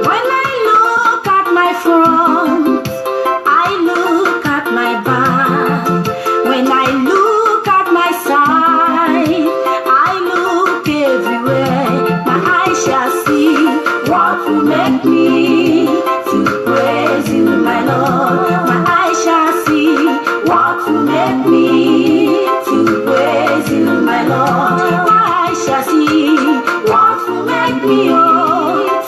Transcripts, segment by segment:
When I look at my front, I look at my back. When I look at my side, I look everywhere. My eyes shall see what will make me to praise you, my Lord. My eyes shall see what will make me to praise you, my Lord. My eyes shall see what will make me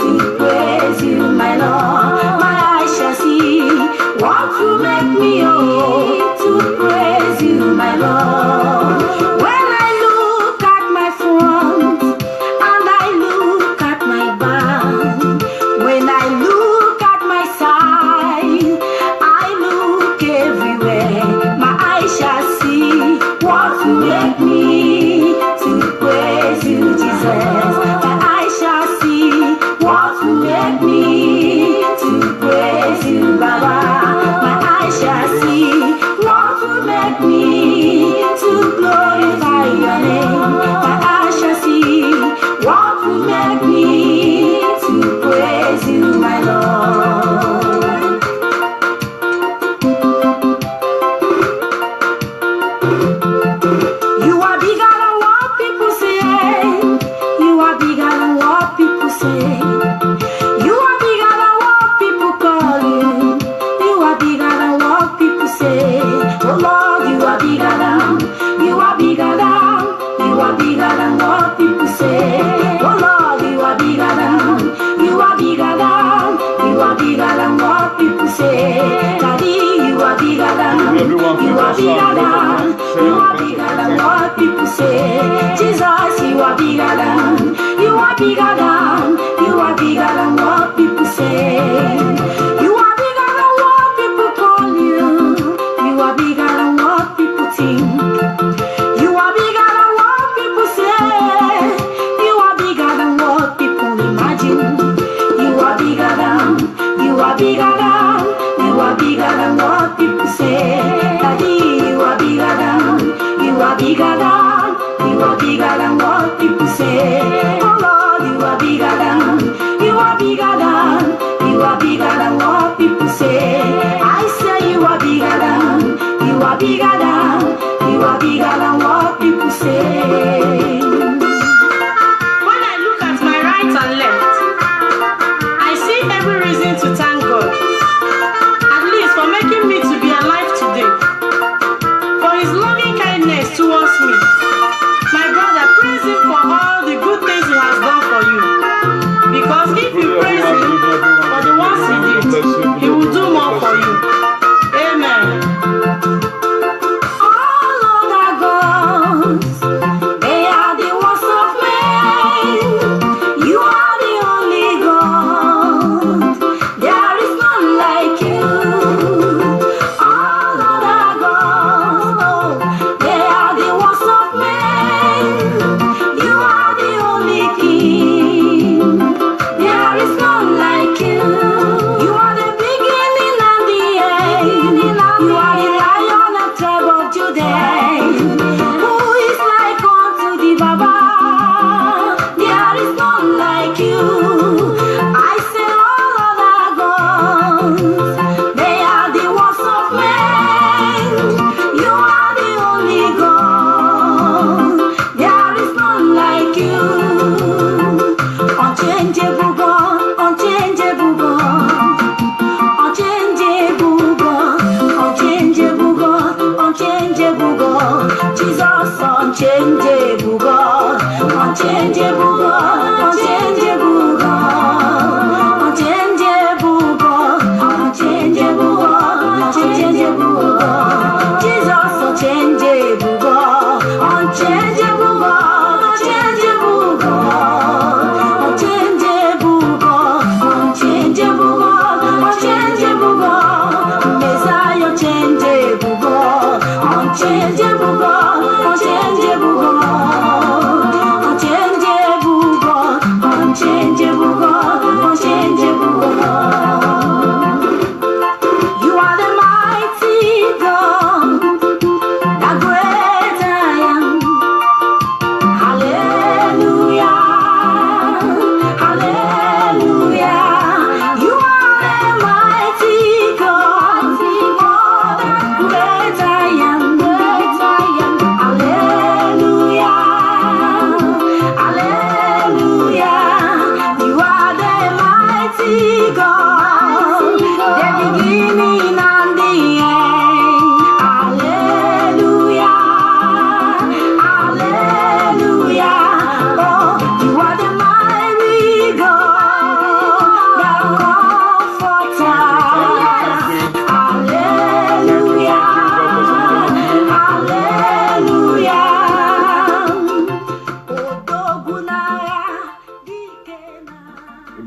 to praise you, my Lord. My eyes shall see what will make me to praise you, my Lord. When I look at my front and I look at my back, when I look at my side, I look everywhere. My eyes shall see what will make me to praise you, Jesus. My eyes shall see what will make me to praise you, Baba. My eyes shall see what will make me to glorify your name. My eyes shall see what will make me to praise you, my Lord. You are bigger than what people say. You are bigger than what people say. You are bigger than what people call you. You are bigger than what people say. Oh Lord, you are bigger than. You are bigger than. You are bigger than what people say. Oh Lord, you are bigger than. You are bigger than. You are bigger than what people say. Daddy, you are bigger than. You are bigger than. You are bigger than what people say. Jesus, you are bigger than. You are bigger than. You are bigger than what people say. You are bigger than what people call you. You are bigger than what people think. You are bigger than what people say. You are bigger than what people imagine. You are bigger than. You are bigger than. You are bigger than what people say. Daddy, you are bigger than. You are bigger than. You are bigger than what people say. Oh Lord, you are bigger than. You are bigger than. You are bigger than what people say. I say you are bigger than. You are bigger than. You are bigger than what people say. When I look at my right and left, I see every reason to thank God. At least for making me to be alive today. For his loving kindness towards me. My brother, praise him for all the good things he has done for you. Because if you praise him for the ones he did, he will do more for you. Amen. All other gods, they are the works of men. You are the only God. There is none like you. All other gods, oh, they are the works of men. You are the only King.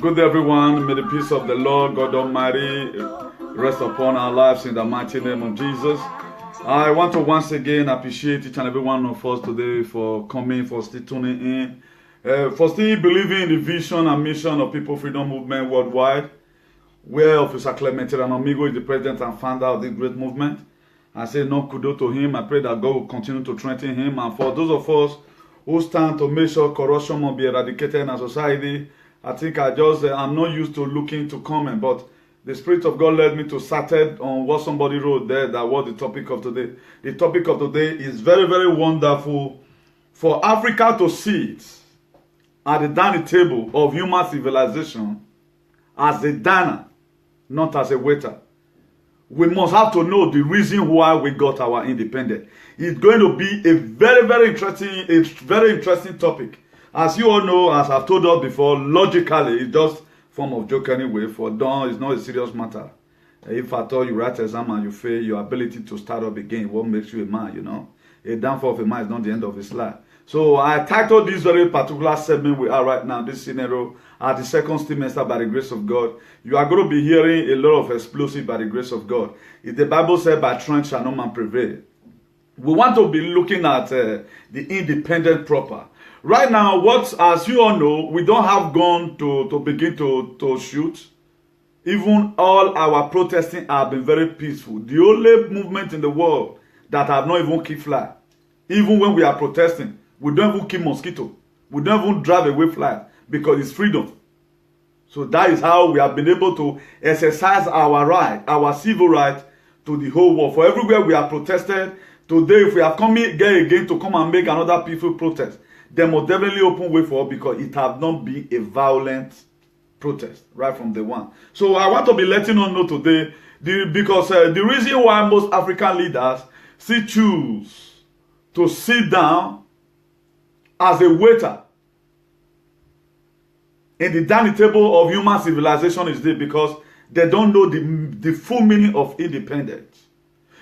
Good day, everyone. May the peace of the Lord God Almighty rest upon our lives in the mighty name of Jesus. I want to once again appreciate each and every one of us today for coming, for still tuning in, for still believing in the vision and mission of People Freedom Movement worldwide, where Officer Clemente Ranomigo is the president and founder of this great movement. I say no kudo to him. I pray that God will continue to strengthen him. And for those of us who stand to make sure corruption will be eradicated in our society, I think I'm not used to looking to comment, but the Spirit of God led me to started on what somebody wrote there. That was the topic of today. The topic of today is very, very wonderful for Africa to sit at the dining table of human civilization as a diner, not as a waiter. We must have to know the reason why we got our independence. It's going to be a very, very interesting topic. As you all know, as I've told us before, logically, it's just form of joke anyway. For Don, it's not a serious matter. If at all you write exam and you fail, your ability to start up again, what makes you a man, you know? A downfall of a man is not the end of his life. So I titled this very particular segment we are right now, this scenario, at the second semester by the grace of God. You are going to be hearing a lot of explosive by the grace of God. If the Bible said, by strength shall no man prevail. We want to be looking at the independent proper. Right now, as you all know, we don't have gun to begin to shoot. Even all our protesting have been very peaceful. The only movement in the world that have not even kill fly. Even when we are protesting, we don't even kill mosquito. We don't even drive away fly because it's freedom. So that is how we have been able to exercise our right, our civil right to the whole world. For everywhere we are protested, today if we are coming again to come and make another peaceful protest, they must definitely open way for us because it has not been a violent protest right from the one. So I want to be letting you know today because the reason why most African leaders still choose to sit down as a waiter in the dining table of human civilization is this, because they don't know the full meaning of independence.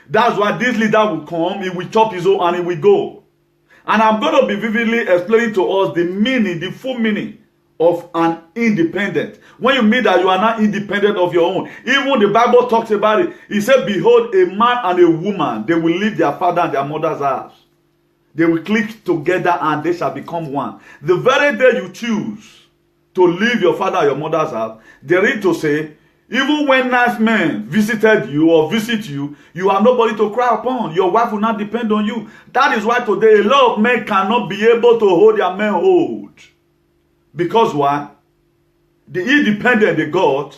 That's why this leader will come, he will chop his own and he will go. And I'm going to be vividly explaining to us the meaning, the full meaning of an independent. When you mean that you are not independent of your own, even the Bible talks about it. It said, behold, a man and a woman, they will leave their father and their mother's house. They will click together and they shall become one. The very day you choose to leave your father or your mother's house, they read to say, even when nice men visited you or visit you, you have nobody to cry upon. Your wife will not depend on you. That is why today a lot of men cannot be able to hold their manhood. Because why? The independent they got,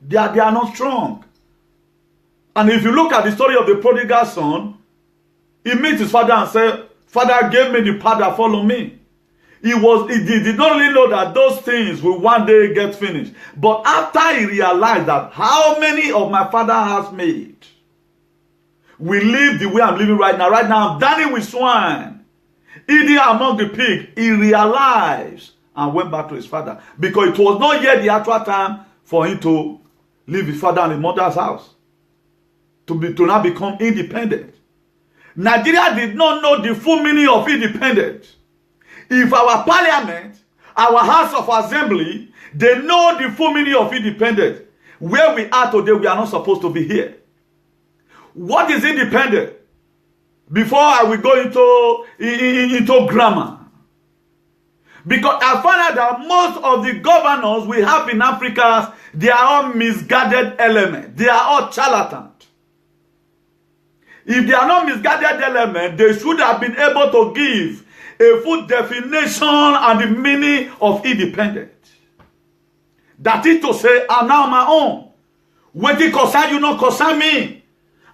they are not strong. And if you look at the story of the prodigal son, he met his father and said, Father, give me the part that follow me. He did not really know that those things will one day get finished. But after he realized that how many of my father has made will live the way I'm living right now. Right now I'm dining with swine, eating among the pig. He realized and went back to his father. Because it was not yet the actual time for him to leave his father and his mother's house. To now become independent. Nigeria did not know the full meaning of independence. If our parliament, our house of assembly, they know the full meaning of independence, where we are today, we are not supposed to be here. What is independent? Before I will go into grammar. Because I find out that most of the governors we have in Africa, they are all misguided elements. They are all charlatans. If they are not misguided elements, they should have been able to give a full definition and the meaning of independence. That is to say, I'm now on my own. Waiting concern you, not concern me.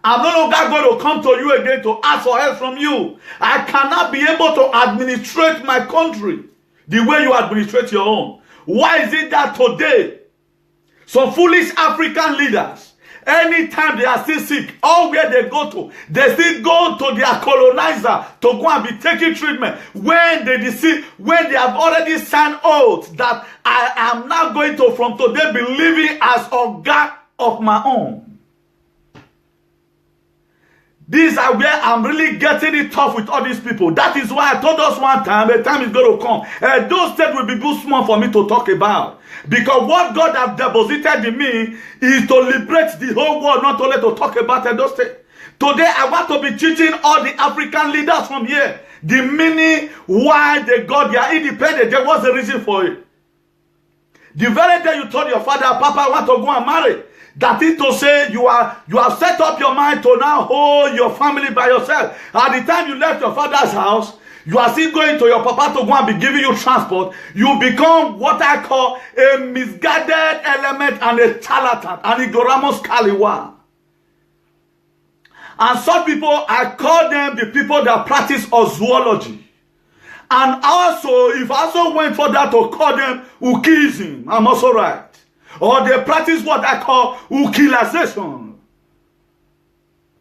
I'm no longer going to come to you again to ask for help from you. I cannot be able to administrate my country the way you administrate your own. Why is it that today, some foolish African leaders, anytime they are still sick, all where they go to, they still go to their colonizer to go and be taking treatment. When they have already signed oath that I am now going to from today be living as a God of my own. These are where I'm really getting it tough with all these people. That is why I told us one time, a time is going to come. Those steps will be too small for me to talk about. Because what God has deposited in me is to liberate the whole world, not only to talk about those steps. Today, I want to be teaching all the African leaders from here the meaning why they got their independence. There was a reason for it. The very day you told your father, Papa, I want to go and marry. That is to say, you have set up your mind to now hold your family by yourself. At the time you left your father's house, you are still going to your papa to go and be giving you transport. You become what I call a misguided element and a charlatan, an ignoramus kaliwa. And such people, I call them the people that practice zoology. And also, if I also went for that to call them ukism, I'm also right. Or they practice what I call ukilization.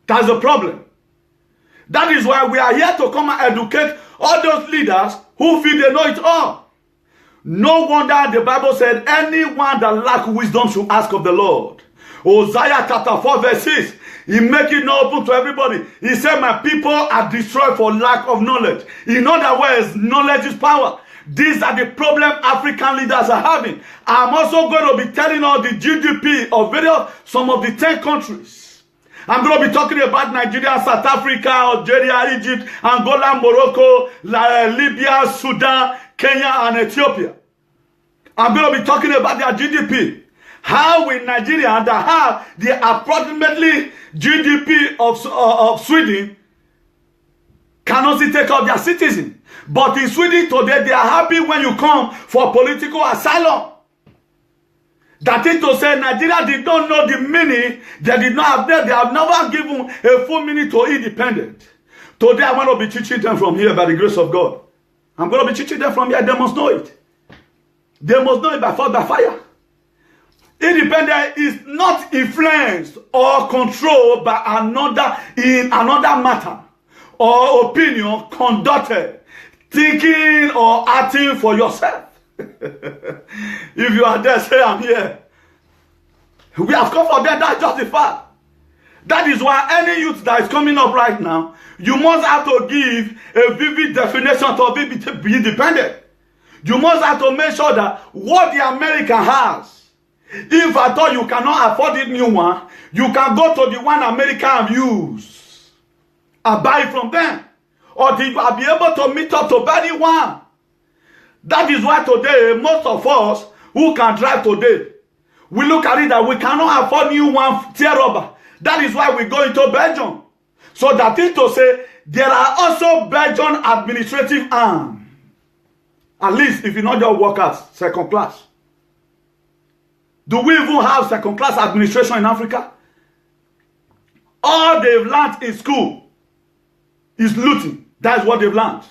That's the problem. That is why we are here to come and educate all those leaders who feel they know it all. No wonder the Bible said, anyone that lacks wisdom should ask of the Lord. Hosea chapter 4 verse 6. He make it not open to everybody. He said, my people are destroyed for lack of knowledge. In other words, knowledge is power. These are the problem African leaders are having. I'm also going to be telling all the GDP of some of the 10 countries. I'm going to be talking about Nigeria, South Africa, Algeria, Egypt, Angola, Morocco, Libya, Sudan, Kenya, and Ethiopia. I'm going to be talking about their GDP. How in Nigeria that have the approximately GDP of Sweden cannot take care of their citizens. But in Sweden today, they are happy when you come for political asylum. That is to say, Nigeria did not know the meaning. They did not have. They have never given a full meaning to independence. Today, I want to be teaching them from here by the grace of God. I'm going to be teaching them from here. They must know it. They must know it by force, by fire. Independence is not influenced or controlled by another in another matter or opinion conducted, thinking or acting for yourself. If you are there, say I'm here. We have come for that. That's just the fact. That is why any youth that is coming up right now, you must have to give a vivid definition to be independent. You must have to make sure that what the American has, if I thought you cannot afford the new one, you can go to the one America use and buy it from them. Or you will be able to meet up to buy the one. That is why today, most of us who can drive today, we look at it that we cannot afford new one tear rubber. That is why we go into Belgium. So that is to say, there are also Belgian administrative arm. At least if you not just work as second class. Do we even have second class administration in Africa? All they've learned in school is looting. That's what they've learned.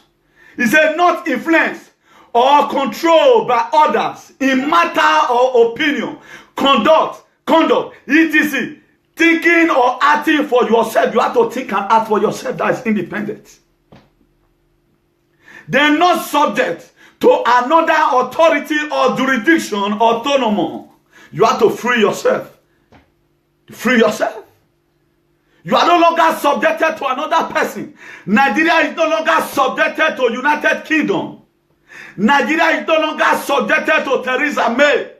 He said not influenced or controlled by others in matter or opinion, conduct, etc. Thinking or acting for yourself. You have to think and act for yourself. That is independent. They're not subject to another authority or jurisdiction autonomous. You have to free yourself. Free yourself. You are no longer subjected to another person. Nigeria is no longer subjected to United Kingdom. Nigeria is no longer subjected to Theresa May.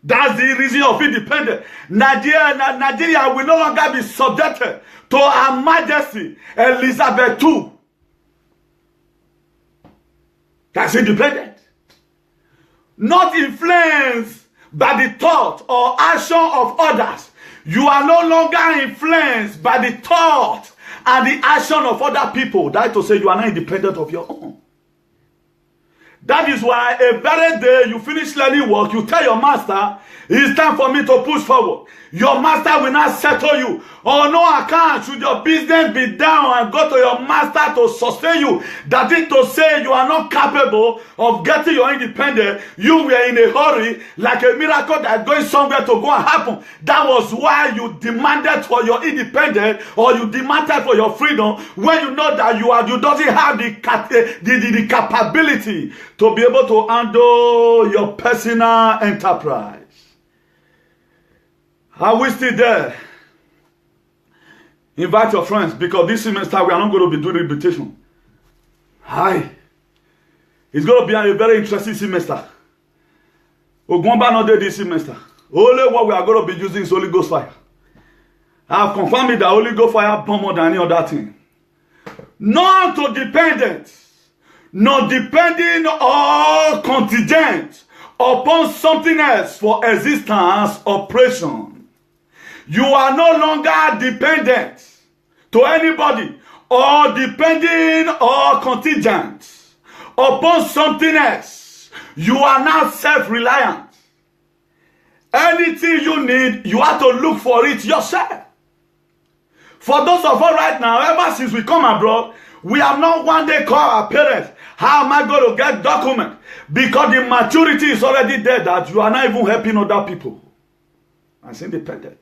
That's the reason of independence. Nigeria will no longer be subjected to Her Majesty Elizabeth II. That's independent. Not influenced by the thought or action of others. You are no longer influenced by the thought and the action of other people. That is to say, you are not independent of your own. That is why a very day you finish learning work, you tell your master, it's time for me to push forward. Your master will not settle you. On no account should your business be down and go to your master to sustain you. That is to say you are not capable of getting your independence. You were in a hurry like a miracle that is going somewhere to go and happen. That was why you demanded for your independence or you demanded for your freedom when you know that you doesn't have the capability to be able to handle your personal enterprise. Are we still there? Invite your friends, because this semester we are not going to be doing repetition. Hi. It's going to be a very interesting semester. Ogwamba not there this semester. Only what we are going to be using is Holy Ghost fire. I have confirmed that Holy Ghost fire burn more than any other thing. Not to dependent, not depending or contingent upon something else for existence operation. You are no longer dependent to anybody or depending or contingent upon something else. You are now self-reliant. Anything you need, you have to look for it yourself. For those of us right now, ever since we come abroad, we have not one day called our parents, how am I going to get document? Because the maturity is already there that you are not even helping other people. As independent.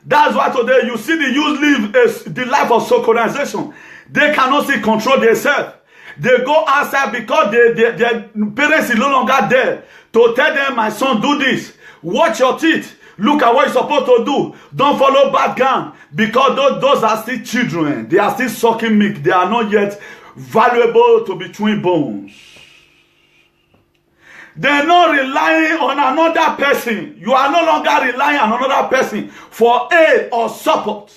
That's why today you see the youth live the life of socorrization. They cannot see control themselves. They go outside because their parents are no longer there to tell them, my son, do this. Watch your teeth. Look at what you're supposed to do. Don't follow bad gang. Because those are still children. They are still sucking milk. They are not yet valuable to be chewing bones. They're not relying on another person. You are no longer relying on another person for aid or support.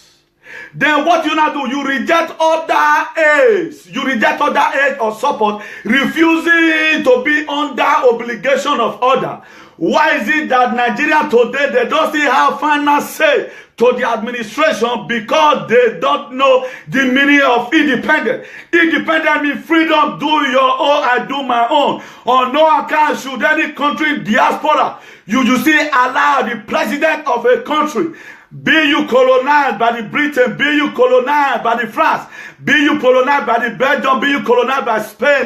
Then what you now do? You reject other aids. You reject other aid or support, refusing to be under obligation of other. Why is it that Nigeria today, they don't still have final say to the administration? Because they don't know the meaning of independent. Independent means freedom, do your own, I do my own. On no account should any country diaspora, you see, allow the president of a country, be you colonized by the Britain, be you colonized by the France, be you colonized by the Belgium, be you colonized by Spain,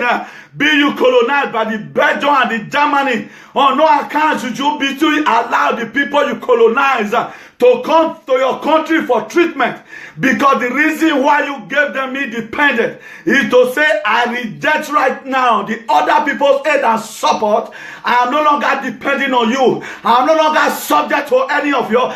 be you colonized by the Belgium and the Germany. On no account should you be to allow the people you colonize to come to your country for treatment. Because the reason why you gave them independence is to say, I reject right now the other people's aid and support. I am no longer depending on you. I am no longer subject to any of your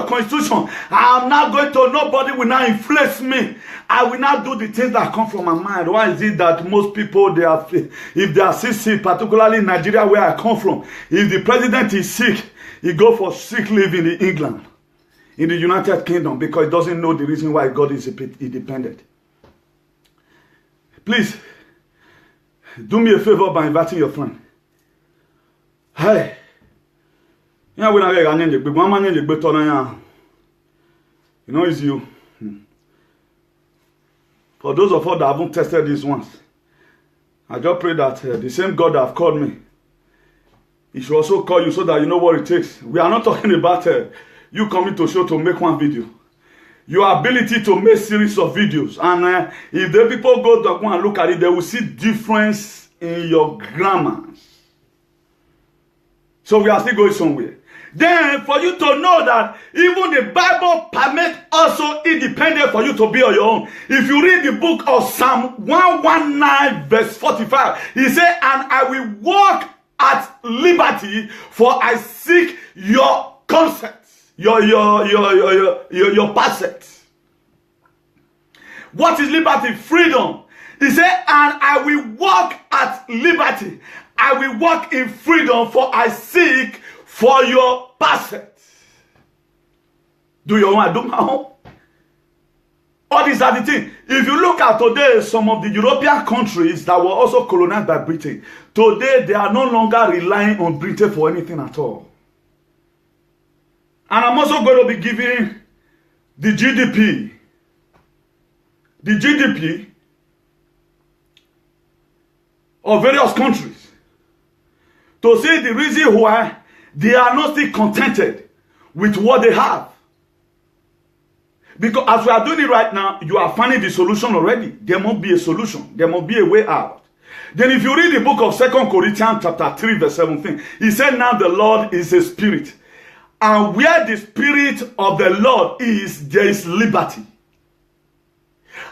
constitution. I am not going to, nobody will now influence me. I will not do the things that come from my mind. Why is it that most people, if they are sick, particularly in Nigeria where I come from, if the president is sick, he go for sick leave in England, in the United Kingdom, because he doesn't know the reason why God is independent. Please, do me a favor by inviting your friend. Hey, you know it's you. For those of us that haven't tested this once, I just pray that the same God that have called me, He should also call you so that you know what it takes. We are not talking about you coming to show to make one video. Your ability to make series of videos. And if the people go and look at it, they will see difference in your grammar. So we are still going somewhere. Then for you to know that even the Bible permits also independent for you to be on your own. If you read the book of Psalm 119 verse 45, he said, and I will walk at liberty, for I seek your consent, your passage. What is liberty? Freedom. He said, and I will walk at liberty. I will walk in freedom, for I seek for your passage. Do your own, I do my own. All these are the things. If you look at today, some of the European countries that were also colonized by Britain, today they are no longer relying on Britain for anything at all. And I'm also going to be giving the GDP. The GDP of various countries to see the reason why they are not still contented with what they have. Because as we are doing it right now, you are finding the solution already. There must be a solution. There must be a way out. Then if you read the book of 2 Corinthians chapter 3 verse 17, he said, now the Lord is a spirit. And where the spirit of the Lord is, there is liberty.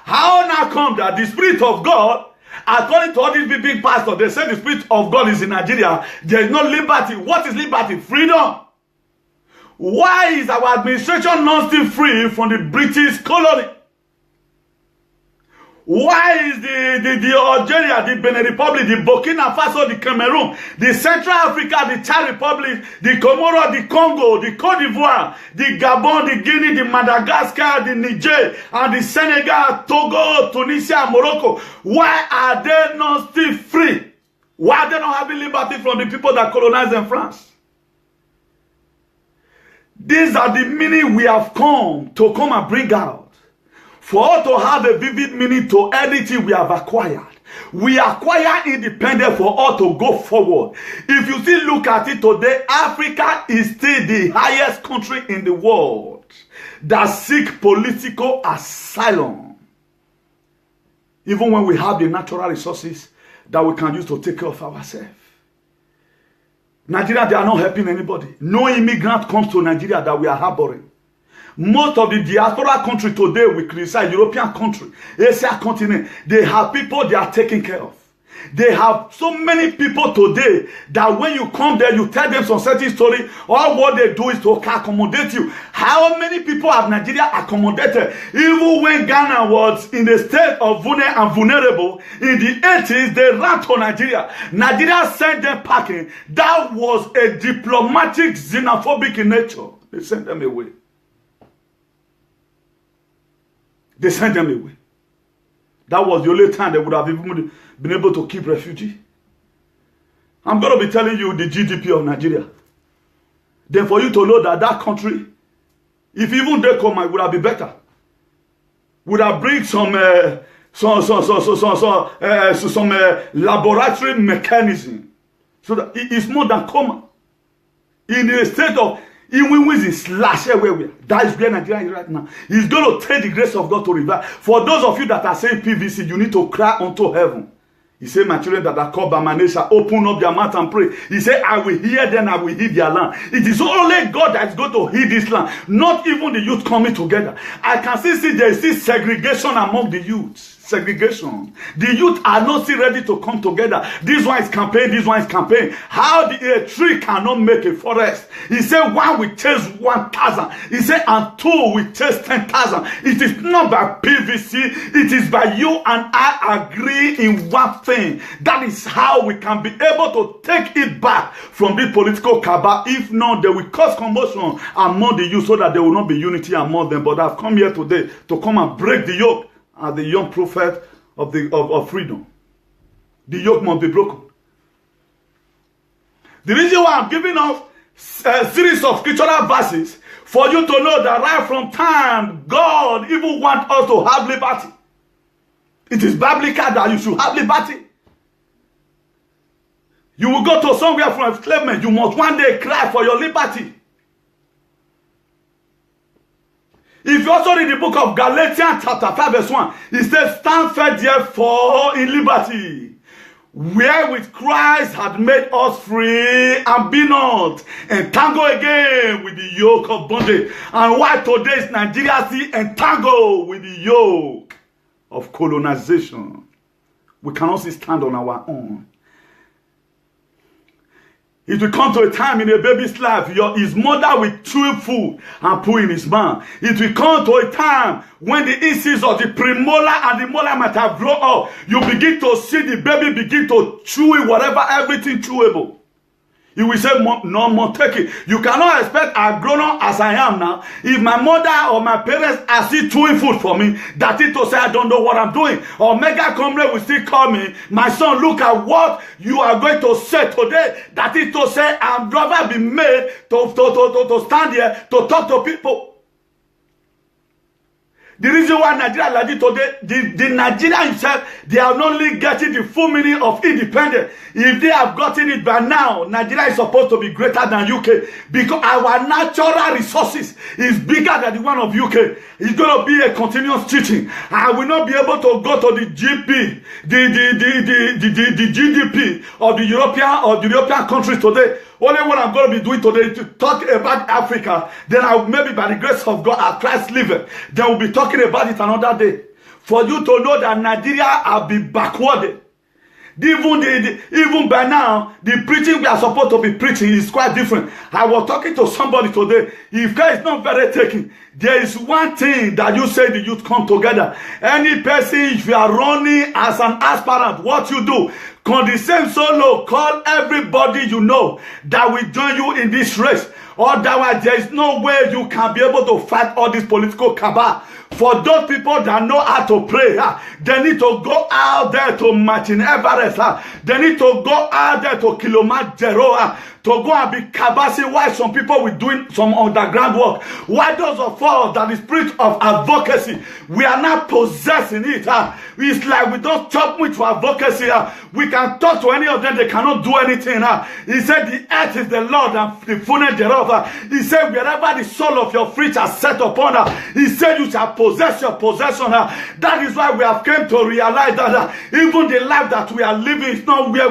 How now come that the spirit of God, according to all these big pastors, they say the spirit of God is in Nigeria, there is no liberty. What is liberty? Freedom. Why is our administration not still free from the British colony? Why is the Algeria, the Benin Republic, the Burkina Faso, the Cameroon, the Central Africa, the Chad Republic, the Comoros, the Congo, the Cote d'Ivoire, the Gabon, the Guinea, the Madagascar, the Niger, and the Senegal, Togo, Tunisia, Morocco, why are they not still free? Why are they not having liberty from the people that colonized in France? These are the meaning we have come and bring out. For us to have a vivid meaning to anything we have acquired. We acquire independence for us to go forward. If you still look at it today, Africa is still the highest country in the world that seek political asylum. Even when we have the natural resources that we can use to take care of ourselves. Nigeria, they are not helping anybody. No immigrant comes to Nigeria that we are harboring. Most of the diaspora country today, we criticize European country, Asia continent. They have people they are taking care of. They have so many people today that when you come there, you tell them some certain story. All what they do is to accommodate you. How many people have Nigeria accommodated? Even when Ghana was in the state of vulnerable, in the 80s, they ran to Nigeria. Nigeria sent them packing. That was a diplomatic xenophobic in nature. They sent them away. They sent them away. That was the only time they would have even been able to keep refugee. I'm going to be telling you the GDP of Nigeria. Then for you to know that that country, if even they come, it would have been better. Would have bring some laboratory mechanism, so that it is more than common. In the state of even with his slash everywhere. That is where Nigeria is right now. He's going to take the grace of God to revive. For those of you that are saying PVC, you need to cry unto heaven. He said, my children that are called by my name shall open up their mouth and pray. He said, I will hear them, I will heal their land. It is only God that is going to heal this land. Not even the youth coming together. I can still see there is still segregation among the youths. Segregation. The youth are not still ready to come together. This one is campaign, this one is campaign. How a tree cannot make a forest. He said one will chase 1,000. He said and two will chase 10,000. It is not by PVC. It is by you and I agree in one thing. That is how we can be able to take it back from this political cabal. If not, they will cause commotion among the youth so that there will not be unity among them. But I've come here today to come and break the yoke. As the young prophet of freedom. The yoke must be broken. The reason why I'm giving us a series of scriptural verses for you to know that right from time, God even wants us to have liberty. It is biblical that you should have liberty. You will go to somewhere from enslavement. You must one day cry for your liberty. If you also read the book of Galatians chapter 5 verse 1, it says, stand firm therefore in liberty, wherewith Christ had made us free, and be not entangled again with the yoke of bondage. And why today is Nigeria still entangled with the yoke of colonization? We cannot still stand on our own. It will come to a time in a baby's life, his mother will chew food and put in his mouth. It will come to a time when the insides of the premolar and the molar might have grown up. You begin to see the baby begin to chew it, whatever, everything chewable. You will say, no more take it. You cannot expect a grown up as I am now. If my mother or my parents are still chewing food for me, that is to say I don't know what I'm doing. Or Mega Comrade will still call me, my son, look at what you are going to say today. That is to say I'd rather be made to stand here to talk to people. The reason why Nigeria like it today, the Nigeria himself, they are not only getting the full meaning of independence. If they have gotten it by now, Nigeria is supposed to be greater than UK because our natural resources is bigger than the one of UK. It's going to be a continuous teaching. I will not be able to go to the GP, the GDP of the European countries today. Only what I'm going to be doing today is to talk about Africa. Then maybe by the grace of God, as Christ liveth, then we'll be talking about it another day. For you to know that Nigeria have been backwarded. Even by now, the preaching we are supposed to be preaching is quite different. I was talking to somebody today. If God is not very taking, there is one thing that you say the youth come together. Any person, if you are running as an aspirant, what you do, condescend so low, call everybody you know that will join you in this race. Otherwise, there is no way you can be able to fight all this political cabal. For those people that know how to pray, they need to go out there to Martin Everest. They need to go out there to Kilimanjaro to go and be cabasing why some people will doing some underground work. Why those of us that the spirit of advocacy, we are not possessing it. It's like we don't talk with advocacy. We can talk to any of them, they cannot do anything. He said the earth is the Lord and the fullness thereof. He said wherever the sole of your feet are set upon her, he said you shall possess your possession. That is why we have come to realize that even the life that we are living is not where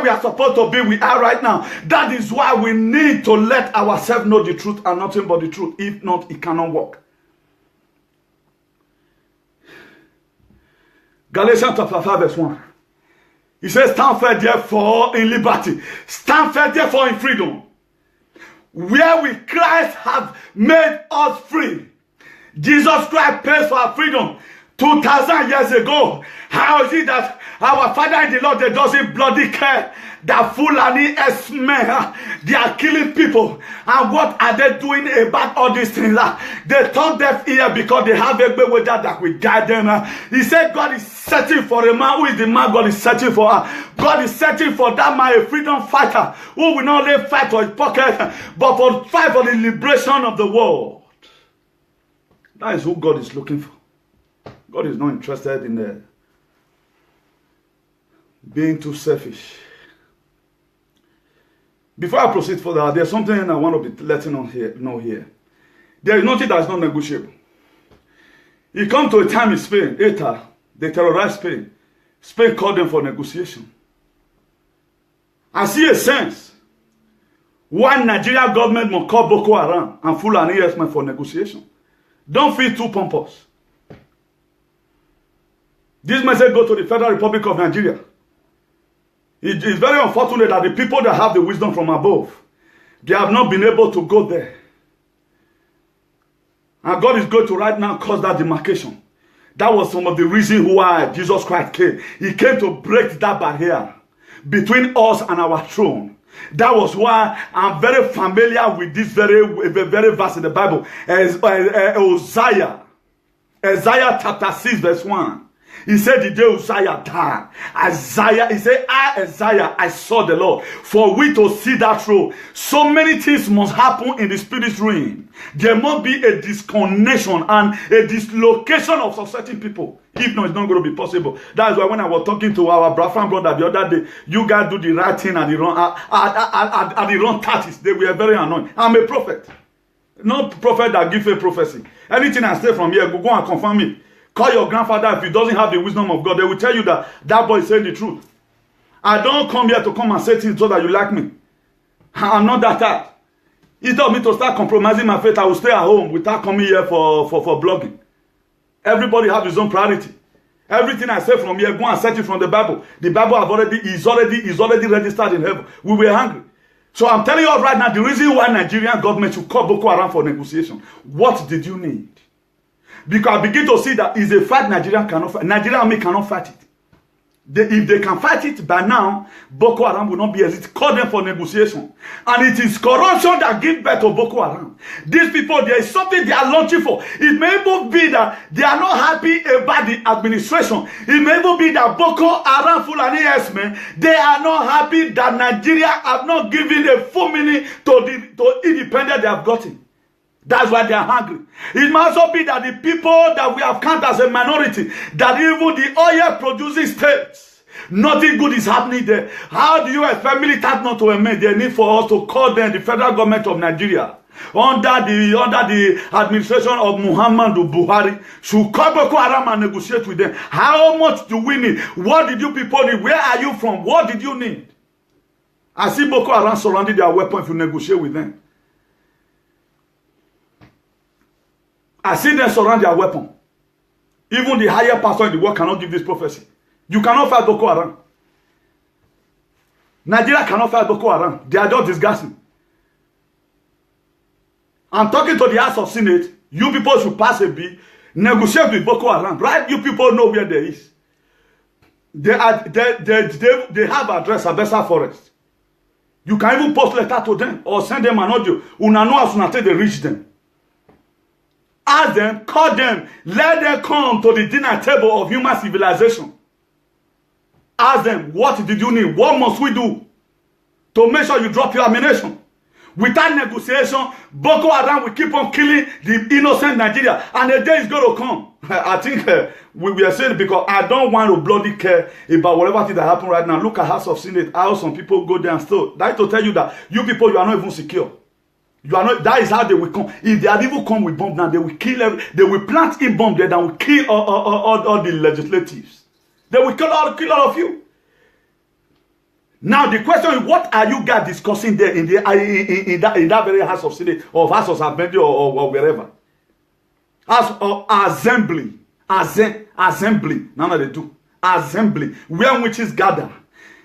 we are supposed to be. We are right now. That is why we need to let ourselves know the truth and nothing but the truth. If not, it cannot work. Galatians chapter 5 verse 1. He says, stand firm therefore in liberty. Stand firm therefore in freedom. Where we Christ have made us free. Jesus Christ pays for our freedom 2,000 years ago. How is it that our Father in the Lord, they doesn't bloody care that Fulani S-men, they are killing people? And what are they doing about all these things? They turn deaf ear because they have a way that will guide them. He said God is searching for a man. Who is the man God is searching for? God is searching for that man, a freedom fighter, who will not only fight for his pocket, but for fight for the liberation of the world. That is who God is looking for. God is not interested in being too selfish. Before I proceed further, there's something I want to be letting on here. There is nothing that is not negotiable. It comes to a time in Spain, ETA, they terrorized Spain. Spain called them for negotiation. I see a sense why Nigeria government must call Boko Haram and Fulani herdsmen for negotiation. Don't feel too pompous. This message goes to the Federal Republic of Nigeria. It is very unfortunate that the people that have the wisdom from above, they have not been able to go there. And God is going to right now cause that demarcation. That was some of the reasons why Jesus Christ came. He came to break that barrier between us and our throne. That was why I'm very familiar with this very verse in the Bible. Isaiah chapter 6 verse 1. He said the day Uzziah died, he said, Isaiah, I saw the Lord. For we to see that road, so many things must happen in the spirit realm. There must be a disconnection and a dislocation of some certain people. If not, it's not going to be possible. That's why when I was talking to our brother the other day, you guys do the right thing and the wrong, at the wrong tactics. They were very annoying. I'm a prophet. Not prophet that gives a prophecy. Anything I say from here, go and confirm it. Call your grandfather if he doesn't have the wisdom of God. They will tell you that that boy is saying the truth. I don't come here to come and say things so that you like me. I'm not that type. He told me to start compromising my faith. I will stay at home without coming here for blogging. Everybody has his own priority. Everything I say from here, go and search it from the Bible. The Bible is already registered in heaven. We were hungry. So I'm telling you all right now, the reason why Nigerian government should call Boko Haram for negotiation. What did you need? Because I begin to see that is a fight Nigeria cannot fight. Nigerian army cannot fight it. If they can fight it by now, Boko Haram will not be as it. Call them for negotiation. And it is corruption that gives birth to Boko Haram. These people, there is something they are launching for. It may even be that they are not happy about the administration. It may even be that Boko Haram, Fulani herdsmen, they are not happy that Nigeria have not given a full meaning to independence they have gotten. That's why they are hungry. It must also be that the people that we have counted as a minority, that even the oil producing states, nothing good is happening there. How do you expect militant not to amend? They need for us to call them the federal government of Nigeria under the administration of Muhammadu Buhari should call Boko Haram and negotiate with them. How much do we need? What did you people need? Where are you from? What did you need? I see Boko Haram surrounding their weapon if you negotiate with them. I see them surround their weapon. Even the higher pastor in the world cannot give this prophecy. You cannot fight Boko Haram. Nigeria cannot fight Boko Haram. They are just disgusting. I'm talking to the House of Senate. You people should pass a bill, negotiate with Boko Haram. Right? You people know where there is. They have address Abesa Forest. You can even post letter to them or send them an audio. Una know as soon as they reach them. Ask them, call them, let them come to the dinner table of human civilization. Ask them, what did you need? What must we do to make sure you drop your ammunition? Without negotiation, Boko Haram will keep on killing the innocent Nigeria. And the day is going to come. I think we are saying because I don't want to bloody care about whatever thing that happened right now. Look at House of Senate, how some people go there and still. That is to tell you that you people, you are not even secure. You are not. That is how they will come. If they had even come with bomb now, they will kill. They will plant a bomb there that will kill all the legislatives. They will kill all of you. Now the question is, what are you guys discussing there in that very House of Senate or House of Assembly or wherever? House of Assembly, assembly. None of they do assembly. Where witches gather.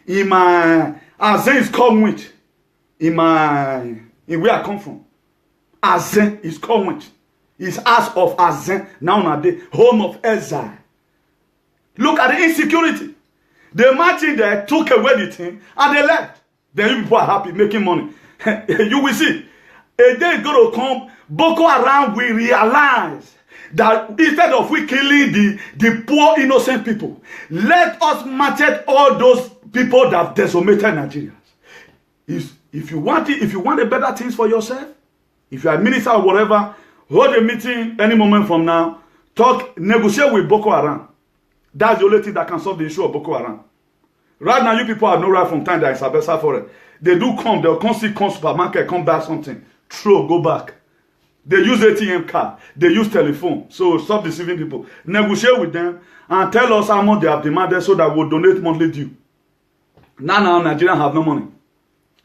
In my Azen is called witch. In where I come from, Azen is called witch. It's House of Azen. Now the home of exile. Look at the insecurity. They marched in there, took away the thing, and they left. Then you people are happy, making money. You will see. A day is going to come, Boko Haram will realize that instead of we killing the poor innocent people, let us machete all those people that decimated Nigerians. If you want a better things for yourself, if you are a minister or whatever, hold a meeting any moment from now, talk, negotiate with Boko Haram. That's the only thing that can solve the issue of Boko Haram. Right now, you people have no right from time that is Abesa Forest. They do come, they'll come supermarket, come back something, throw, go back. They use ATM card, they use telephone. So stop deceiving people. Negotiate with them and tell us how much they have demanded so that we'll donate monthly due. Now Nigerians have no money.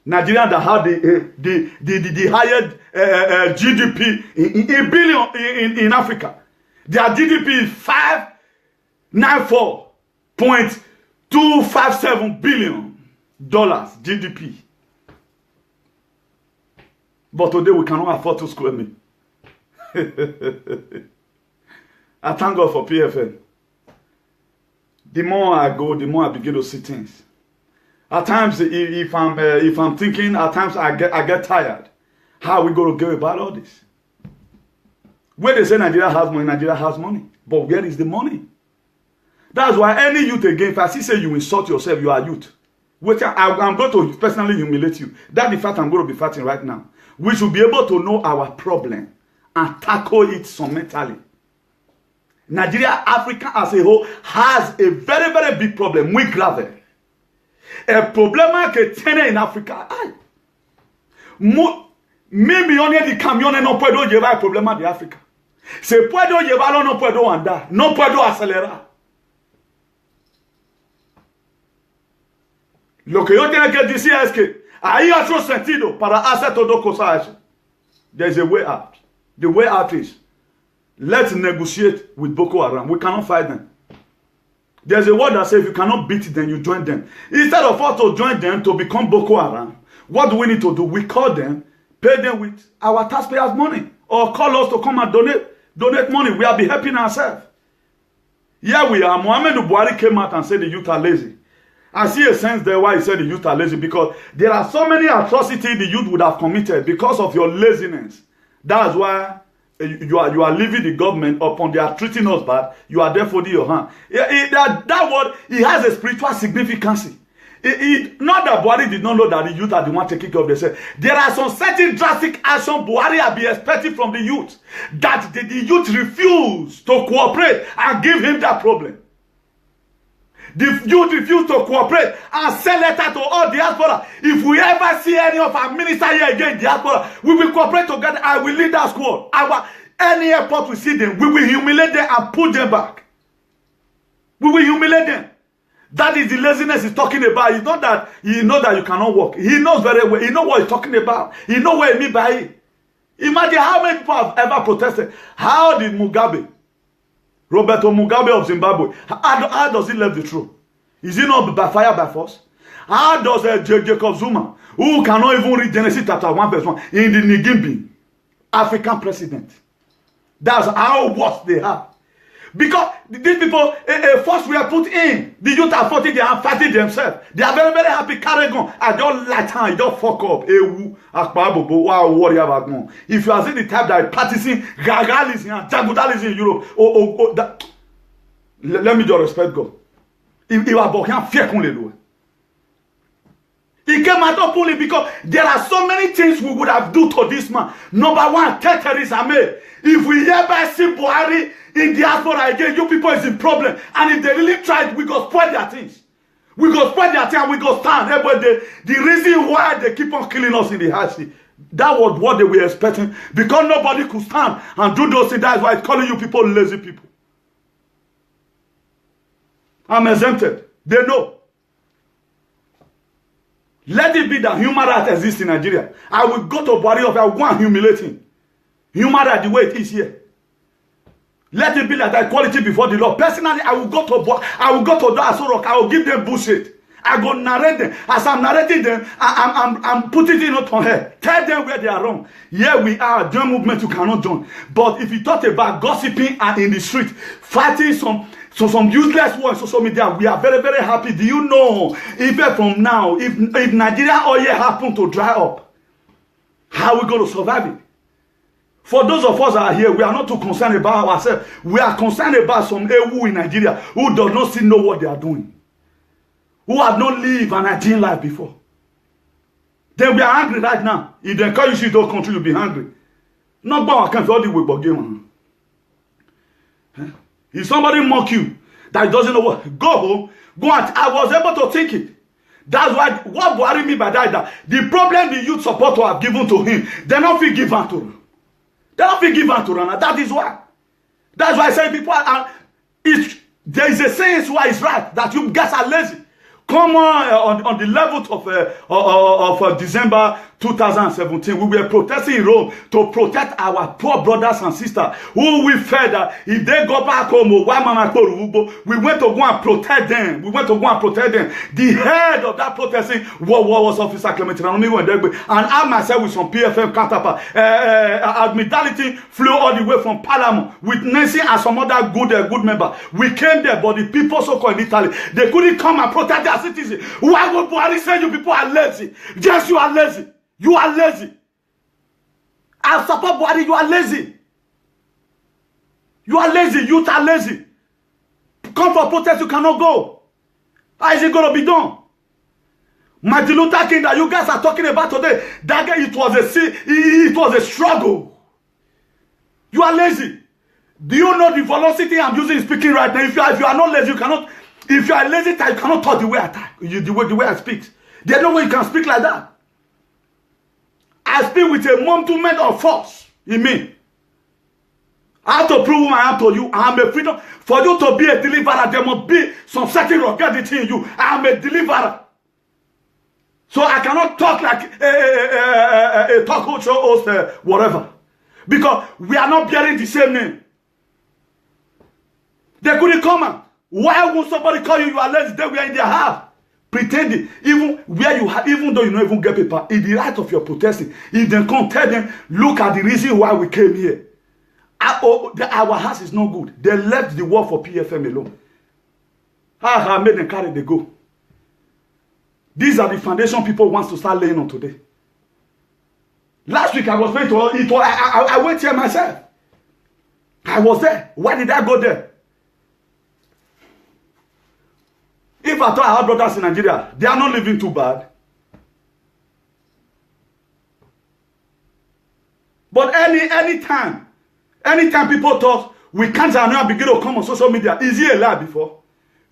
Nigerians that have the highest GDP in billion in Africa. Their GDP is $594.257 billion GDP. But today we cannot afford to square me. I thank God for PFN. The more I go, the more I begin to see things. At times, if I'm thinking, at times I get tired. How are we going to go about all this? When they say Nigeria has money. But where is the money? That's why any youth again, if I say you insult yourself, you are youth. Which I'm going to personally humiliate you. That's the fact I'm going to be fighting right now. We should be able to know our problem and tackle it fundamentally. Nigeria, Africa as a whole, has a very, very big problem. Muy grave. A problema que tiene en Africa. Millones de camiones no puedo llevar el problema de África. Si puedo llevarlo, no puedo andar. No puedo acelerar. Lo que yo tengo que decir es que hay otro sentido para hacer todo cosa eso. There is a way out. The way out is, let's negotiate with Boko Haram. We cannot fight them. There's a word that says if you cannot beat them, you join them. Instead of us to join them to become Boko Haram, what do we need to do? We call them, pay them with our taxpayers' money, or call us to come and donate money. We will be helping ourselves. Here we are. Muhammadu Buhari came out and said the youth are lazy. I see a sense there why he said the youth are lazy, because there are so many atrocities the youth would have committed because of your laziness. That's why you are leaving the government upon they are treating us bad. You are there folding your hand. That word, it has a spiritual significance. Not that Buhari did not know that the youth are the one taking care of themselves. There are some certain drastic action Buhari have been expecting from the youth that the youth refuse to cooperate and give him that problem. The youth refuse to cooperate and send letter to all diaspora. If we ever see any of our ministers here again, diaspora, we will cooperate together. I will lead that squad. Any airport we see them, we will humiliate them and put them back. We will humiliate them. That is the laziness he's talking about. It's not that he knows that you cannot work. He knows very well. He knows what he's talking about. He knows what he means by it. Imagine how many people have ever protested. How did Mugabe, Roberto Mugabe of Zimbabwe, how does he left the truth? Is he not by fire, by force? How does Jacob Zuma, who cannot even read Genesis chapter 1 verse 1, in the Nigimbi, African president? That's how worse they are. Because these people, first we are put in, the youth are fighting, they are fighting themselves. They are very, very happy, carry on. I don't like time, you don't fuck up. If you are seeing the type that is practicing gagalism and jagudalism in Europe, let me just respect God. If you are working, fear qu'on les loue. He came out openly because there are so many things we would have done to this man. Number one, terrorism. If we hereby see Buhari in diaspora again, you people is in problem. And if they really tried, we go spoil their things. We go spoil their things and we go stand. But the reason why they keep on killing us in the Hashi, that was what they were expecting. Because nobody could stand and do those things. That's why it's calling you people lazy people. I'm exempted. They know. Let it be that human rights exist in Nigeria. I will go to Buhari of I want humiliating. Human rights the way it is here. Let it be like that equality before the law. Personally, I will go to Asorok. I will give them bullshit. I go narrate them. As I'm narrating them, I'm putting it on her. Tell them where they are wrong. Here we are, join movement you cannot join. But if you talk about gossiping and in the street, fighting some useless words on social media, we are very, very happy. Do you know, even from now, if Nigeria oil happen to dry up, how are we going to survive it? For those of us that are here, we are not too concerned about ourselves. We are concerned about some Ewu in Nigeria who does not still know what they are doing, who have not lived an Nigerian life before. Then we are angry right now. If they call you shit to country, you'll be angry. Not about I can't all the way but game. If somebody mock you that doesn't know what, go home, go and I was able to take it. That's why what worried me by that the problem the youth support to have given to him, they don't feel given to him. They don't feel given to him. That is why. That's why I say people are there is a sense why it's right that you guys are lazy. Come on the level of December 2017, we were protesting in Rome to protect our poor brothers and sisters who we felt that if they go back home, we went to go and protect them. We went to go and protect them. The head of that protesting was Officer Clementine and I myself with some PFM counterpart. Admiralty flew all the way from Palermo with Nancy and some other good member. We came there, but the people so-called in Italy, they couldn't come and protect their citizens. Why would Buhari say you people are lazy? Yes, you are lazy. You are lazy. I support Buhari, you are lazy. You are lazy. Youth are lazy. Come for protest, you cannot go. How is it going to be done? Martin Luther King that you guys are talking about today, that guy, it was a struggle. You are lazy. Do you know the velocity I'm using speaking right now? If you are not lazy, you cannot. If you are lazy, you cannot talk the way I talk. The way I speak. There's no way you can speak like that. I speak with a movement of force in me. I have to prove who I am to you. I am a freedom. For you to be a deliverer, there must be some certain ruggedity in you. I am a deliverer. So I cannot talk like a talk show host, whatever. Because we are not bearing the same name. They couldn't come out. Why would somebody call you are lazy? They were in their house. Pretending, even where you have, even though you don't even get paper, in the right of your protesting, if they come tell them, look at the reason why we came here. Our house is not good. They left the war for PFM alone. I made them carry the go. These are the foundation people want to start laying on today. Last week I was going to I went here myself. I was there. Why did I go there? If I thought I had brothers in Nigeria, they are not living too bad. But anytime people talk, we can't now begin to come on social media. Is he a lie before?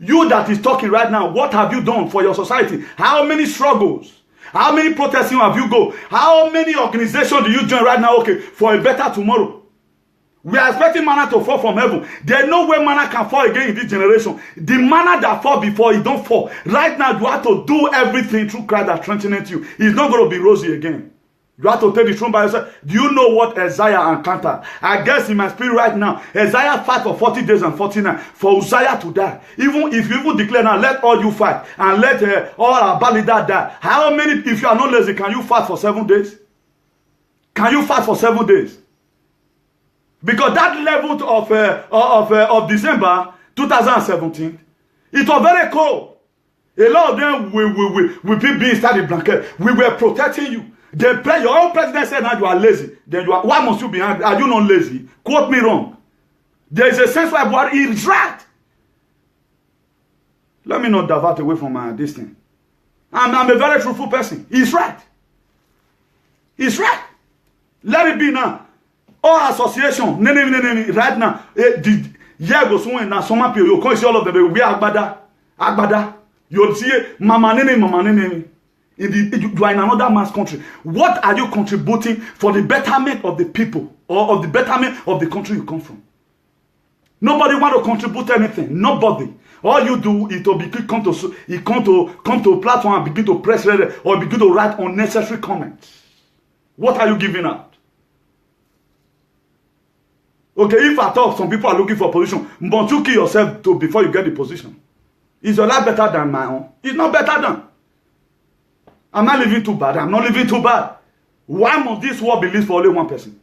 You that is talking right now, what have you done for your society? How many struggles? How many protesting have you go? How many organizations do you join right now? Okay, for a better tomorrow. We are expecting manna to fall from heaven. There is no way manna can fall again in this generation. The manna that fall before, it don't fall. Right now, you have to do everything through Christ that strengthens you. It's not going to be rosy again. You have to take the throne by yourself. Do you know what Isaiah encountered? I guess in my spirit right now, Isaiah fight for 40 days and 40 nights for Uzziah to die. Even if you even declare now, let all you fight and let all our bad leaders die. How many, if you are not lazy, can you fight for 7 days? Can you fight for 7 days? Because that level of December 2017, it was very cold. A lot of them will be inside the blanket. We were protecting you. Your own president said now you are lazy. Then you are, why must you be angry? Are you not lazy? Quote me wrong. There is a sense where Buhari is right. Let me not divert away from this thing. I'm a very truthful person. He's right. He's right. Let it be now. All association, right now. The year goes on now. Some people you can't see all of them. We are Agbada. You'll see mama nene. You are in another man's country. What are you contributing for the betterment of the people or of the betterment of the country you come from? Nobody want to contribute anything. Nobody. All you do is to come to a platform and begin to press red or begin to write unnecessary comments. What are you giving out? Okay, if at all some people are looking for a position, but you kill yourself before you get the position. Is your life better than my own? It's not better than. I'm not living too bad. I'm not living too bad. Why must this world be lived for only one person?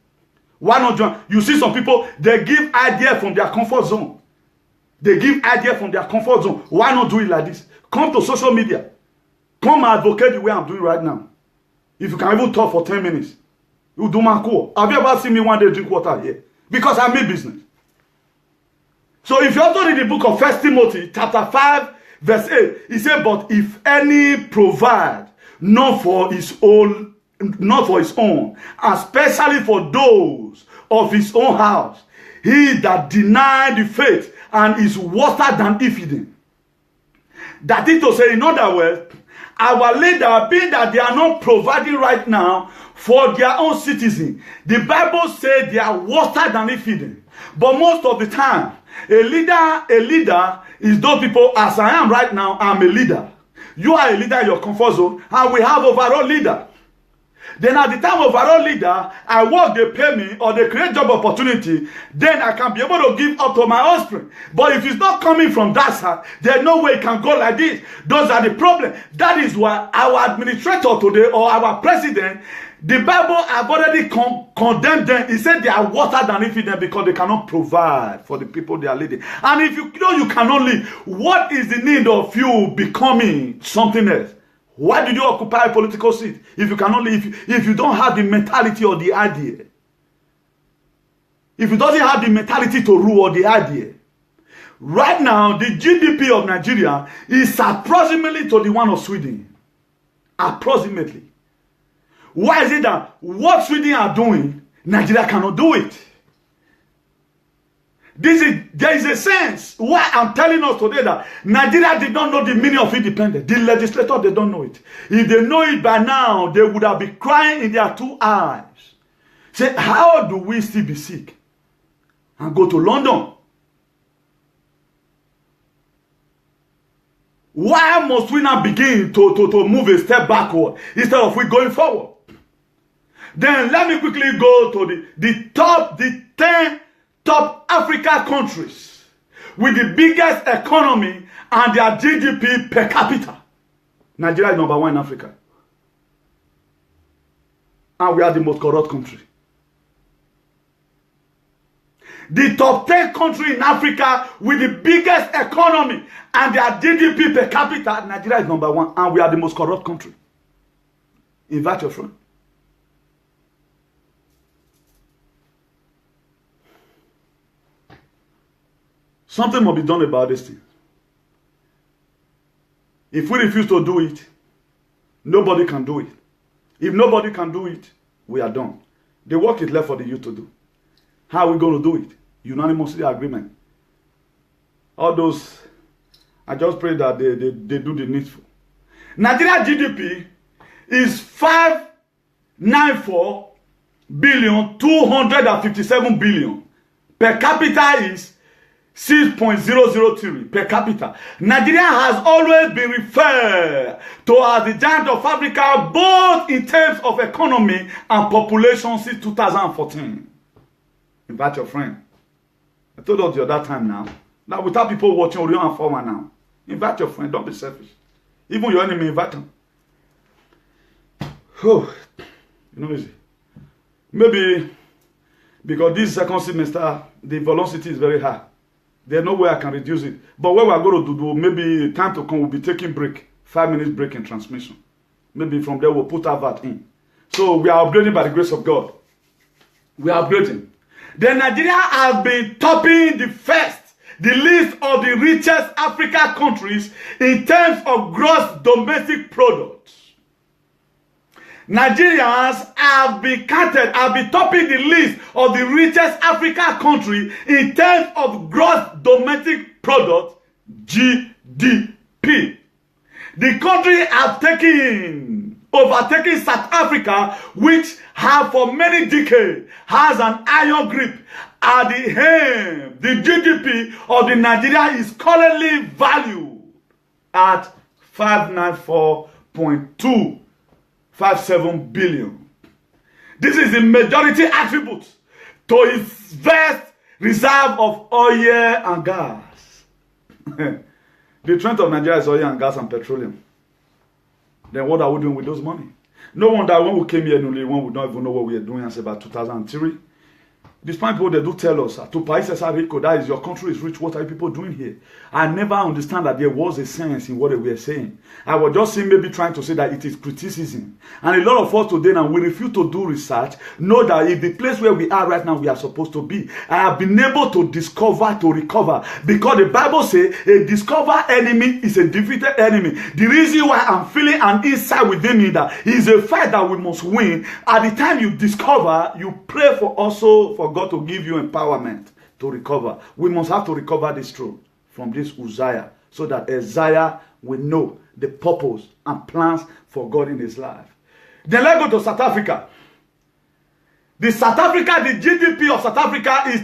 Why not join? You see some people, they give ideas from their comfort zone. They give ideas from their comfort zone. Why not do it like this? Come to social media. Come and advocate the way I'm doing right now. If you can even talk for 10 minutes, you do my cool. Have you ever seen me one day drink water here? Because I make business. So if you also read the book of 1 Timothy, chapter 5, verse 8, he said, but if any provide, not for his own, especially for those of his own house, he that deny the faith and is worse than infidel. That is to say, in other words, our leader, being that they are not providing right now for their own citizens, the Bible says they are worse than infidel. But most of the time, a leader is those people. As I am right now, I'm a leader. You are a leader in your comfort zone, and we have overall leader. Then at the time of overall leader, I work, they pay me, or they create job opportunity, then I can be able to give up to my offspring. But if it's not coming from that side, there's no way it can go like this. Those are the problem. That is why our administrator today, or our president, the Bible have already condemned them. He said they are worse than infidel because they cannot provide for the people they are leading. And if you know you cannot lead, what is the need of you becoming something else? Why did you occupy a political seat if you cannot lead? If you don't have the mentality or the idea? If you doesn't have the mentality to rule or the idea? Right now, the GDP of Nigeria is approximately to the one of Sweden. Approximately. Why is it that what Sweden are doing, Nigeria cannot do it? There is a sense why I'm telling us today that Nigeria did not know the meaning of independence. The legislators, they don't know it. If they know it by now, they would have been crying in their 2 eyes. Say, how do we still be sick and go to London? Why must we not begin to move a step backward instead of we going forward? Then let me quickly go to the 10 top Africa countries with the biggest economy and their GDP per capita. Nigeria is number 1 in Africa. And we are the most corrupt country. The top 10 country in Africa with the biggest economy and their GDP per capita, Nigeria is number 1, and we are the most corrupt country. Invite your friend. Something must be done about this thing. If we refuse to do it, nobody can do it. If nobody can do it, we are done. The work is left for the youth to do. How are we going to do it? Unanimously agreement. All those, I just pray that they do the needful. Nigeria GDP is 594,257,000,000. Per capita is 6.003 per capita. Nigeria has always been referred to as the giant of Africa, both in terms of economy and population since 2014. Invite your friend. I told us the other time now. Now, without people watching Orion and Former now, invite your friend. Don't be selfish. Even your enemy, invite them. Oh, you know, easy. Maybe because this second semester, the velocity is very high. There's no way I can reduce it. But what we're going to do, maybe time to come, we'll be taking break. 5 minutes break in transmission.Maybe from there, we'll put our VAT in. So we are upgrading by the grace of God. We are upgrading. Then Nigeria has been topping the list of the richest African countries in terms of gross domestic product. Nigerians have been topping the list of the richest African country in terms of gross domestic product, GDP. The country has overtaken South Africa, which have for many decades has an iron grip. At the end, the GDP of the Nigeria is currently valued at 594.257 billion. This is the majority attribute to its vast reserve of oil and gas. The trend of Nigeria is oil and gas and petroleum. Then what are we doing with those money? No wonder when we came here, when we don't even know what we are doing since about 2003. Despite people, they do tell us, to Países Ricos, that is your country is rich, what are you people doing here? I never understand that there was a sense in what they were saying. I was just saying, maybe trying to say that it is criticism. And a lot of us today, now we refuse to do research, know that if the place where we are right now, we are supposed to be. I have been able to discover, to recover. Because the Bible says, a discovered enemy is a defeated enemy. The reason why I'm feeling an inside within me that is a fight that we must win. At the time you discover, you pray for also for God to give you empowerment to recover. We must have to recover this truth from this Uzziah so that Isaiah will know the purpose and plans for God in his life. Then let's go to South Africa. The GDP of South Africa is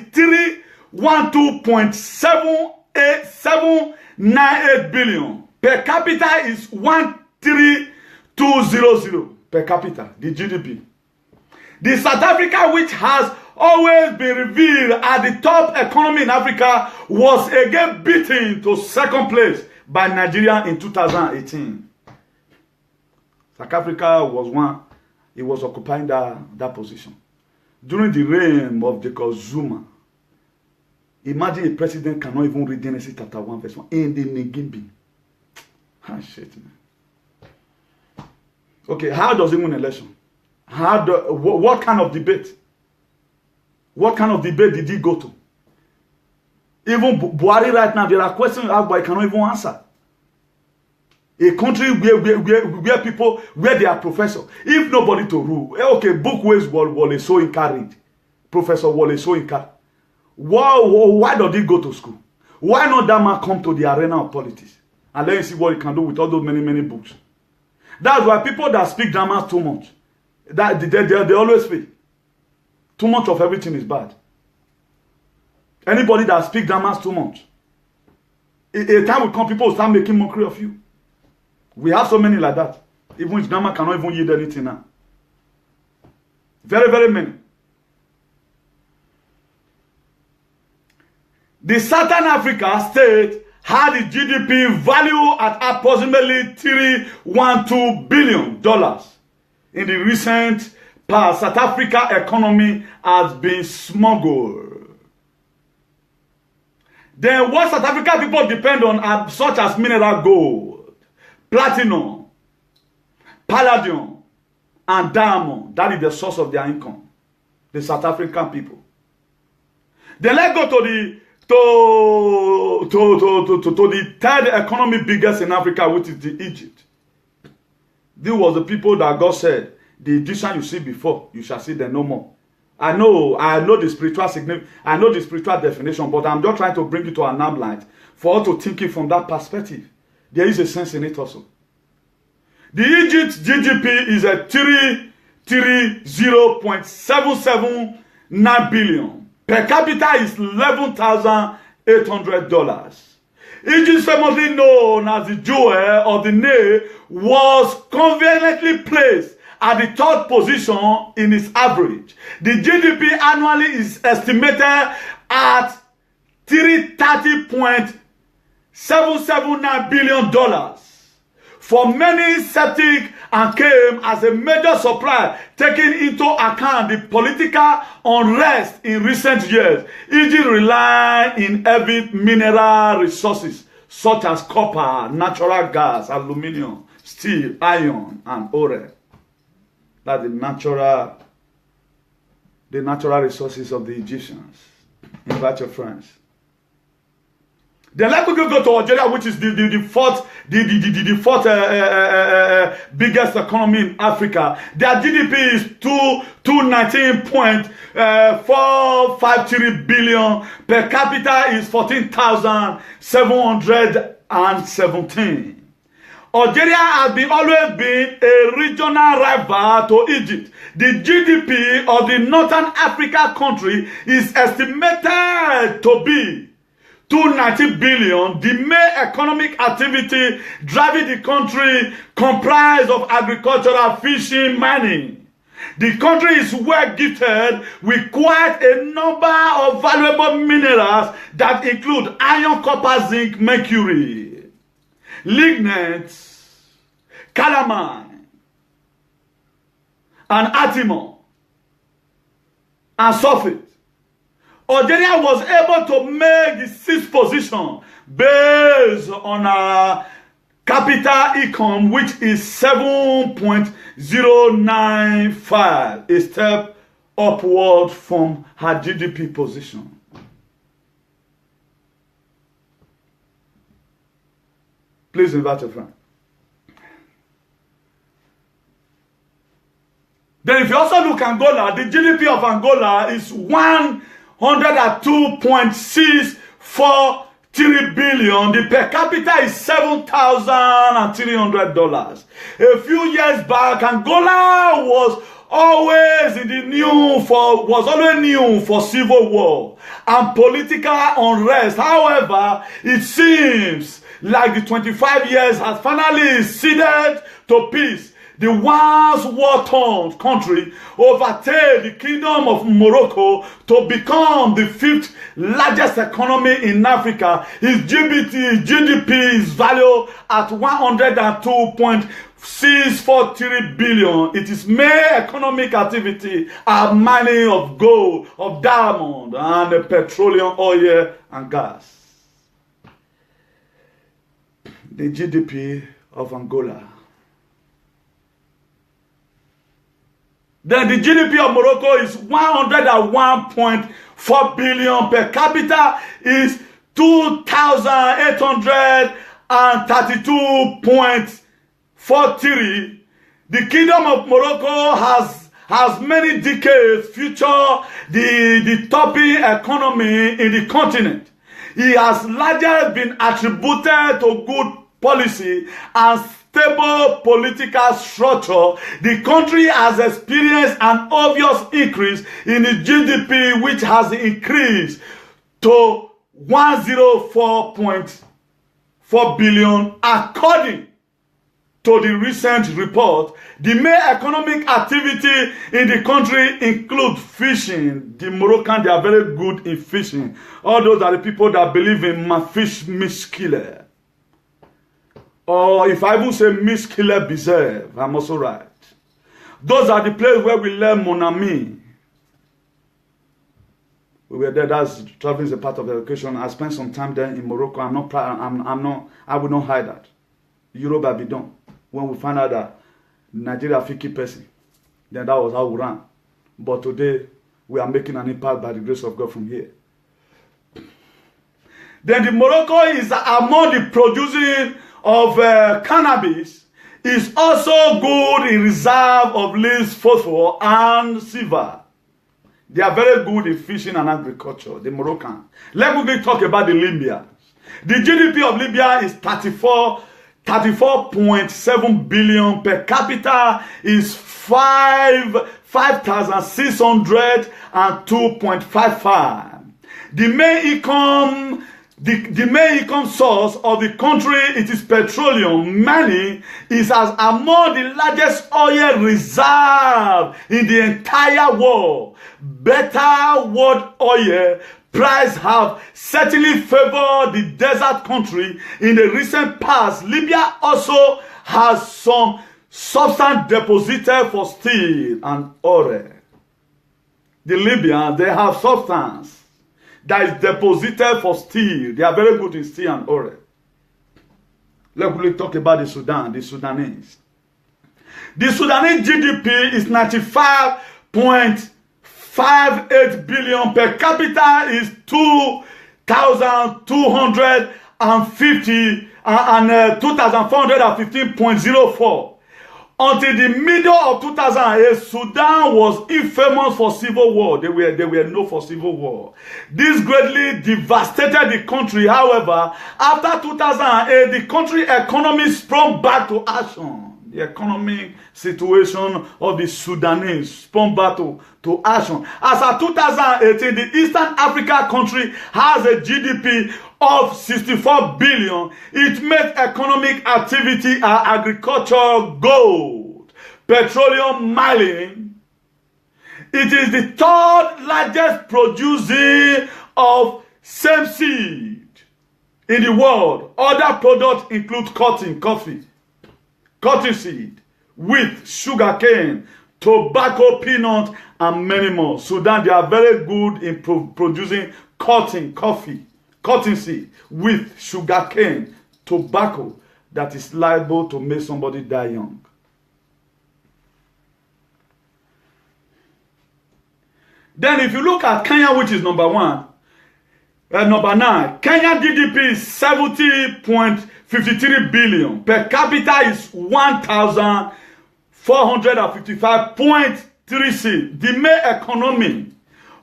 312.798 billion. Per capita is 13200 per capita, the GDP. The South Africa, which has always been revealed as the top economy in Africa, was again beaten to second place by Nigeria in 2018. South Africa was it was occupying that position. During the reign of Jacob Zuma, imagine a president cannot even read Genesis chapter 1 verse 1 in the Ngimbi. Ah, shit, man. Okay, how does he win an election? What kind of debate? What kind of debate did he go to? Even Buhari right now, there are questions asked, but he cannot even answer. A country where people, where they are professors, if nobody to rule. Okay, Bookways Wole Soyinka read. Professor Wole Soyinka. Why did he go to school? Why not that man come to the arena of politics? And let you see what he can do with all those many books. That's why people that speak dramas too much, they always fail. Too much of everything is bad. Anybody that speaks dramas too much, a time will come, people will start making mockery of you. We have so many like that. Even his drama cannot even yield anything now. Very, very many. The Southern Africa state had the GDP value at approximately $312 billion. In the recent past, South Africa economy has been smuggled. Then what South African people depend on are such as mineral gold, platinum, palladium, and diamond. That is the source of their income. The South African people. Then let's go to the third economy biggest in Africa, which is the Egypt. This was the people that God said, the Egyptian you see before, you shall see them no more. I know the spiritual significance, I know the spiritual definition, but I'm just trying to bring you to an arm's length for us to think it from that perspective. There is a sense in it also. The Egypt GDP is a 330.779 billion. Per capita is 11,000 $800. Egypt, famously known as the jewel of the Nile, was conveniently placed at the third position in its average. The GDP annually is estimated at $330.779 billion. For many, septic and came as a major supply, taking into account the political unrest in recent years. Egypt relied in heavy mineral resources such as copper, natural gas, aluminium, steel, iron, and ore. That's the natural resources of the Egyptians. Invite your friends. Then let me go to Algeria, which is the fourth biggest economy in Africa. Their GDP is 219.453 billion. Per capita is 14,717. Algeria has always been a regional rival to Egypt. The GDP of the Northern Africa country is estimated to be 290 billion. The main economic activity driving the country comprise of agricultural, fishing, mining. The country is well gifted with quite a number of valuable minerals that include iron, copper, zinc, mercury, lignite, calamine, and antimony, and sulfate. Algeria was able to make the sixth position based on our capital income, which is 7.095, a step upward from her GDP position. Please invite a friend. Then if you also look at Angola, the GDP of Angola is 102.643 billion. The per capita is $7,300. A few years back, Angola was always new for civil war and political unrest. However, it seems like the 25 years has finally ceded to peace. The once war-torn country overtook the Kingdom of Morocco to become the fifth largest economy in Africa. Its GDP is valued at 102.643 billion. Its main economic activity are mining of gold, of diamond, and petroleum, oil, and gas. The GDP of Angola. Then the GDP of Morocco is 101.4 billion. Per capita is 2,832.43. The Kingdom of Morocco has many decades future the topping economy in the continent. It has largely been attributed to good policy and stable political structure. The country has experienced an obvious increase in its GDP, which has increased to 104.4 billion according to the recent report. The main economic activity in the country include fishing. The Moroccans, they are very good in fishing. All those are the people that believe in fish miskiller. Or if I even say miskiller bizev, I'm also right. Those are the places where we learn mon ami. We were there. That's traveling is a part of education. I spent some time there in Morocco. I will not hide that. Europe have been done. When we found out that Nigeria 50 person, then that was how we ran. But today we are making an impact by the grace of God from here. Then the Morocco is among the producing of cannabis, is also good in reserve of lead, phosphor, and silver. They are very good in fishing and agriculture, the Moroccans. Let me talk about the Libyans. The GDP of Libya is 34.7 billion. Per capita is 5,602.55. The main income The main income source of the country, it is petroleum. Money is as among the largest oil reserve in the entire world. Better world oil price have certainly favored the desert country in the recent past. Libya also has some substance deposited for steel and oil. The Libyans, they have substance that is deposited for steel. They are very good in steel and oil. Let's really talk about the Sudan, the Sudanese. The Sudanese GDP is 95.58 billion. Per capita is 2,250 and 2,415.04. Until the middle of 2008, Sudan was infamous for civil war. They were known for civil war. This greatly devastated the country. However, after 2008, the country economy sprung back to action. The economic situation of the Sudanese sprung back to action. As of 2018, the Eastern Africa country has a GDP of 64 billion. It makes economic activity and agriculture, gold, petroleum mining. It is the third largest producer of same seed in the world. Other products include cotton, coffee, cotton seed, wheat, sugarcane, tobacco, peanut, and many more. Sudan, they are very good in producing cotton, coffee, cotton seed, wheat, sugarcane, tobacco that is liable to make somebody die young. Then if you look at Kenya, which is number 9, Kenya GDP is 70.53 billion. Per capita is 1,455.36. The main economy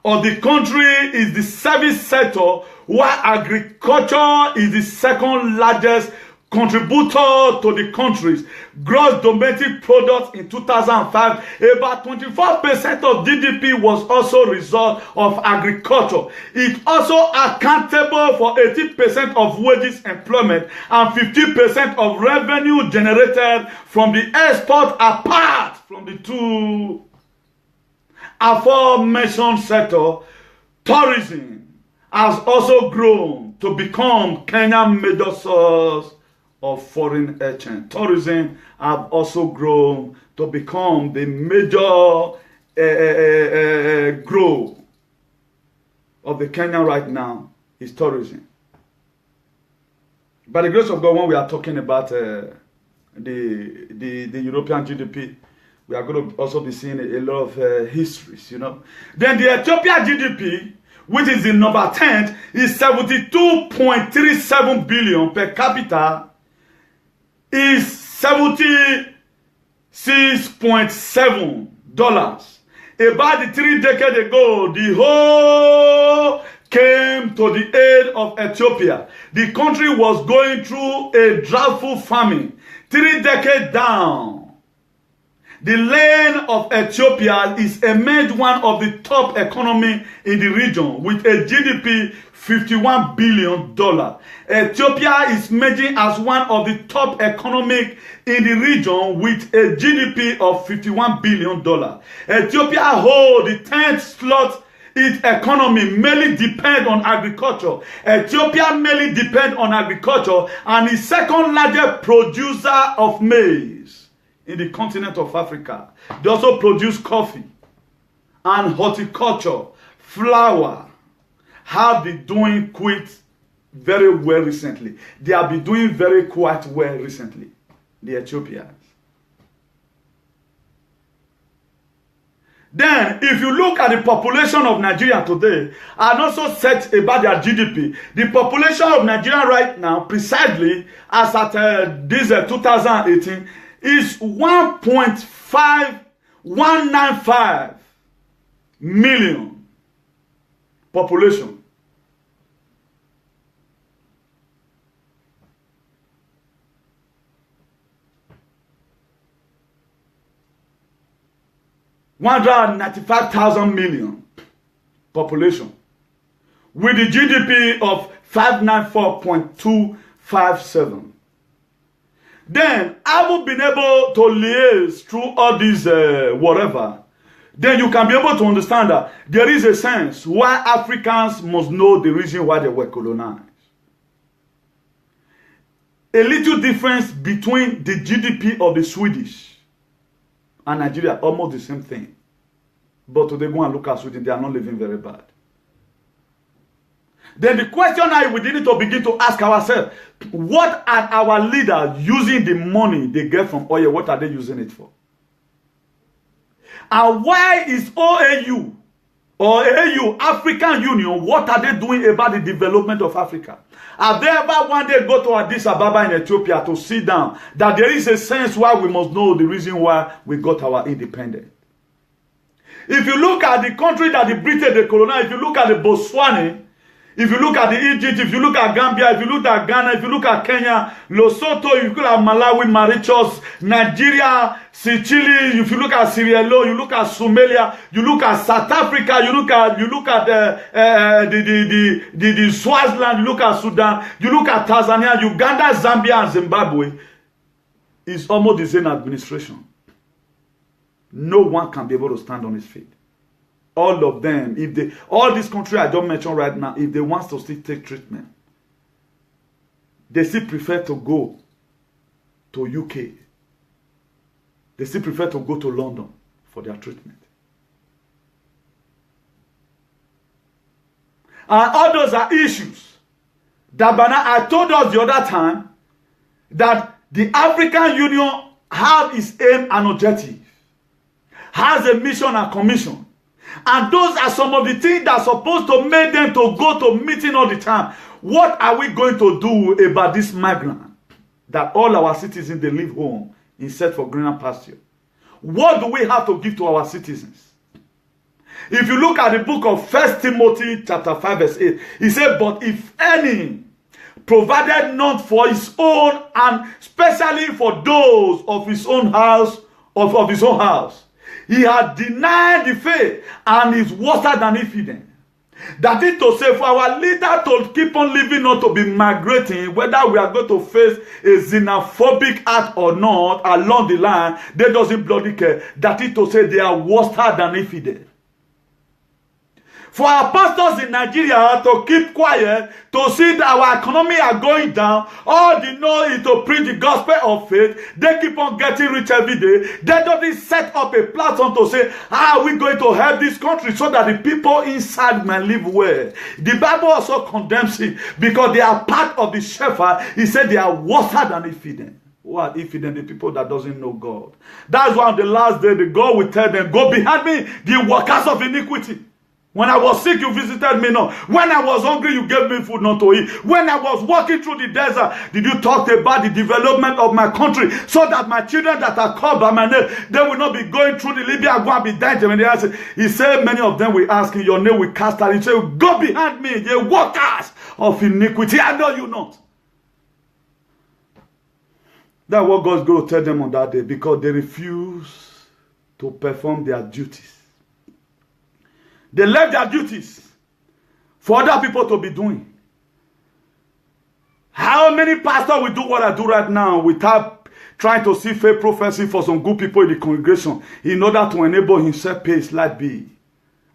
of the country is the service sector, while agriculture is the second largest contributor to the country's gross domestic product in 2005. About 24% of GDP was also a result of agriculture. It also accountable for 80% of wages employment and 50% of revenue generated from the export, apart from the two aforementioned sector. Tourism has also grown to become Kenya's major source of foreign exchange. Tourism have also grown to become the major growth of the Kenya right now is tourism. By the grace of God, when we are talking about the European GDP, we are going to also be seeing a lot of histories, you know. Then the Ethiopia GDP, which is in number 10, is 72.37 billion. Per capita is $76.7. About the 3 decades ago, the whole came to the aid of Ethiopia. The country was going through a droughful famine. 3 decades down, the land of Ethiopia is emerged one of the top economy in the region with a GDP $51 billion. Ethiopia is emerging as one of the top economic in the region with a GDP of $51 billion. Ethiopia holds the 10th slot. Its economy mainly depends on agriculture. Ethiopia mainly depends on agriculture and is second largest producer of maize in the continent of Africa. They also produce coffee and horticulture, flour. Have been doing quite very well recently. They have been doing quite well recently, the Ethiopians. Then, if you look at the population of Nigeria today, and also said about their GDP, the population of Nigeria right now, precisely as at this 2018, is 1.5195 million population. $195,000 million population. with the GDP of 594.257. Then, having been able to liaise through all these whatever, then you can be able to understand that there is a sense why Africans must know the reason why they were colonized. A little difference between the GDP of the Swedish and Nigeria, almost the same thing. But today, go and look at Sweden, they are not living very bad. Then the question now we need to begin to ask ourselves, what are our leaders using the money they get from oil? What are they using it for? And why is OAU or AU, African Union, what are they doing about the development of Africa? Have they ever one day go to Addis Ababa in Ethiopia to sit down that there is a sense why we must know the reason why we got our independence? If you look at the country that the British they colonized, if you look at the Botswana, if you look at the Egypt, if you look at Gambia, if you look at Ghana, if you look at Kenya, Lesotho, if you look at Malawi, Mauritius, Nigeria, Sicily, if you look at Sierra Leone, you look at Somalia, you look at South Africa, you look at the Swaziland, you look at Sudan, you look at Tanzania, Uganda, Zambia, and Zimbabwe, it's almost the same administration. No one can be able to stand on his feet. All of them, if they, all these countries I don't mention right now, if they want to still take treatment, they still prefer to go to UK. They still prefer to go to London for their treatment. And all those are issues that I told us the other time that the African Union have its aim and objective, has a mission and commission. And those are some of the things that are supposed to make them to go to meeting all the time. What are we going to do about this migrant that all our citizens, they leave home in search for greener pasture? What do we have to give to our citizens? If you look at the book of 1 Timothy chapter 5 verse 8, he said, but if any provided not for his own, and especially for those of his own house, of his own house, he had denied the faith and is worse than infidel. That is to say, for our leader to keep on living, not to be migrating, whether we are going to face a xenophobic act or not along the line, they doesn't bloody care. That is to say, they are worse than infidel. For our pastors in Nigeria to keep quiet, to see that our economy are going down, all they know is to preach the gospel of faith. They keep on getting rich every day. They don't set up a platform to say, how are we going to help this country so that the people inside may live well? The Bible also condemns it because they are part of the shepherd. He said they are worse than infidel. What infidel? The people that doesn't know God. That's why on the last day, the God will tell them, go behind me, the workers of iniquity. When I was sick, you visited me not. When I was hungry, you gave me food not to eat. When I was walking through the desert, did you talk about the development of my country so that my children that are called by my name, they will not be going through the Libya and go and be dying? When they ask, he said, many of them will ask, in your name we cast out. He said, go behind me, ye workers of iniquity. I know you not. That's what God's going to tell them on that day, because they refuse to perform their duties. They left their duties for other people to be doing. How many pastors will do what I do right now without trying to see faith prophecy for some good people in the congregation in order to enable himself pay his light bill?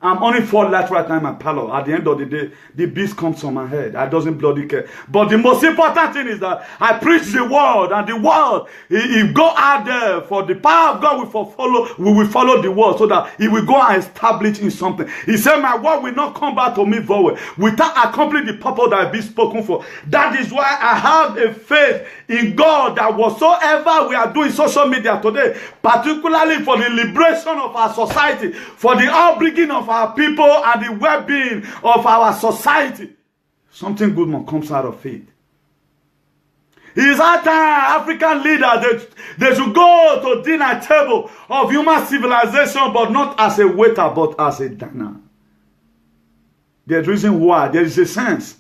I'm only 4 lights right now in my parlor. At the end of the day, the beast comes on my head. I doesn't bloody care. But the most important thing is that I preach the word, and the word, he go out there for the power of God we will follow the word so that he will go and establish in something. He said, my word will not come back to me void without accomplishing the purpose that I be spoken for. That is why I have a faith in God that whatsoever we are doing social media today, particularly for the liberation of our society, for the upbringing of our people and the well-being of our society, something good comes out of it. It is our time, African leaders, they should go to dinner table of human civilization, but not as a waiter, but as a diner. There's a reason why. There is a sense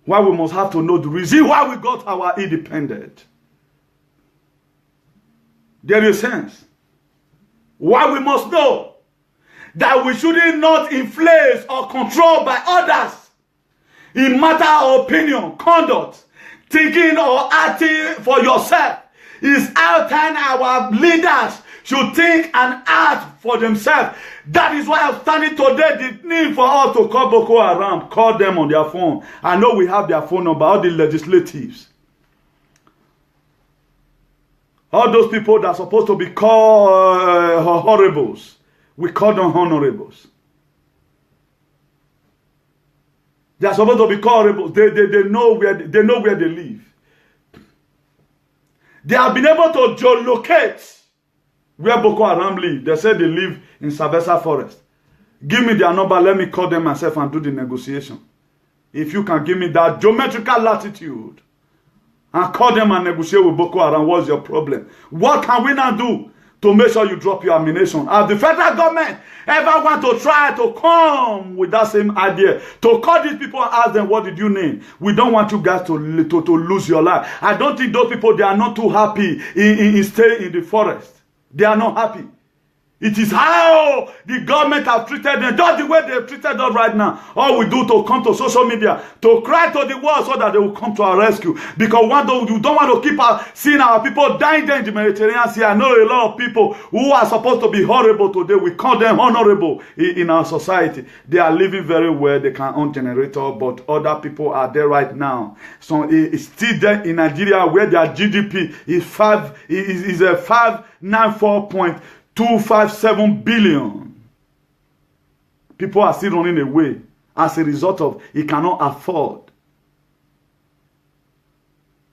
why we must have to know the reason why we got our independence. There is a sense why we must know that we shouldn't not influence or control by others in matter of opinion, conduct, thinking or acting for yourself. It's our time our leaders should think and act for themselves. That is why I'm standing today. The need for us to call Boko Haram, call them on their phone. I know we have their phone number, all the legislatives. All those people that are supposed to be called horribles, we call them honorables. They are supposed to be called horribles. They know where they live. They have been able to geolocate where Boko Haram live. They said they live in Savesa Forest. Give me their number. Let me call them myself and do the negotiation. If you can give me that geometrical latitude and call them and negotiate with Boko Haram, what's your problem? What can we now do to make sure you drop your ammunition? Has the federal government ever want to try to come with that same idea? To call these people and ask them, what did you name? We don't want you guys to lose your life. I don't think those people, they are not too happy in staying in the forest. They are not happy. It is how the government have treated them, just the way they have treated us right now. All we do to come to social media, to cry to the world so that they will come to our rescue. Because you don't want to keep seeing our people dying there in the Mediterranean Sea. I know a lot of people who are supposed to be horrible today. We call them honorable in our society. They are living very well. They can own generator, but other people are there right now. So it's still there in Nigeria where their GDP is 594.257 billion. People are still running away as a result of it cannot afford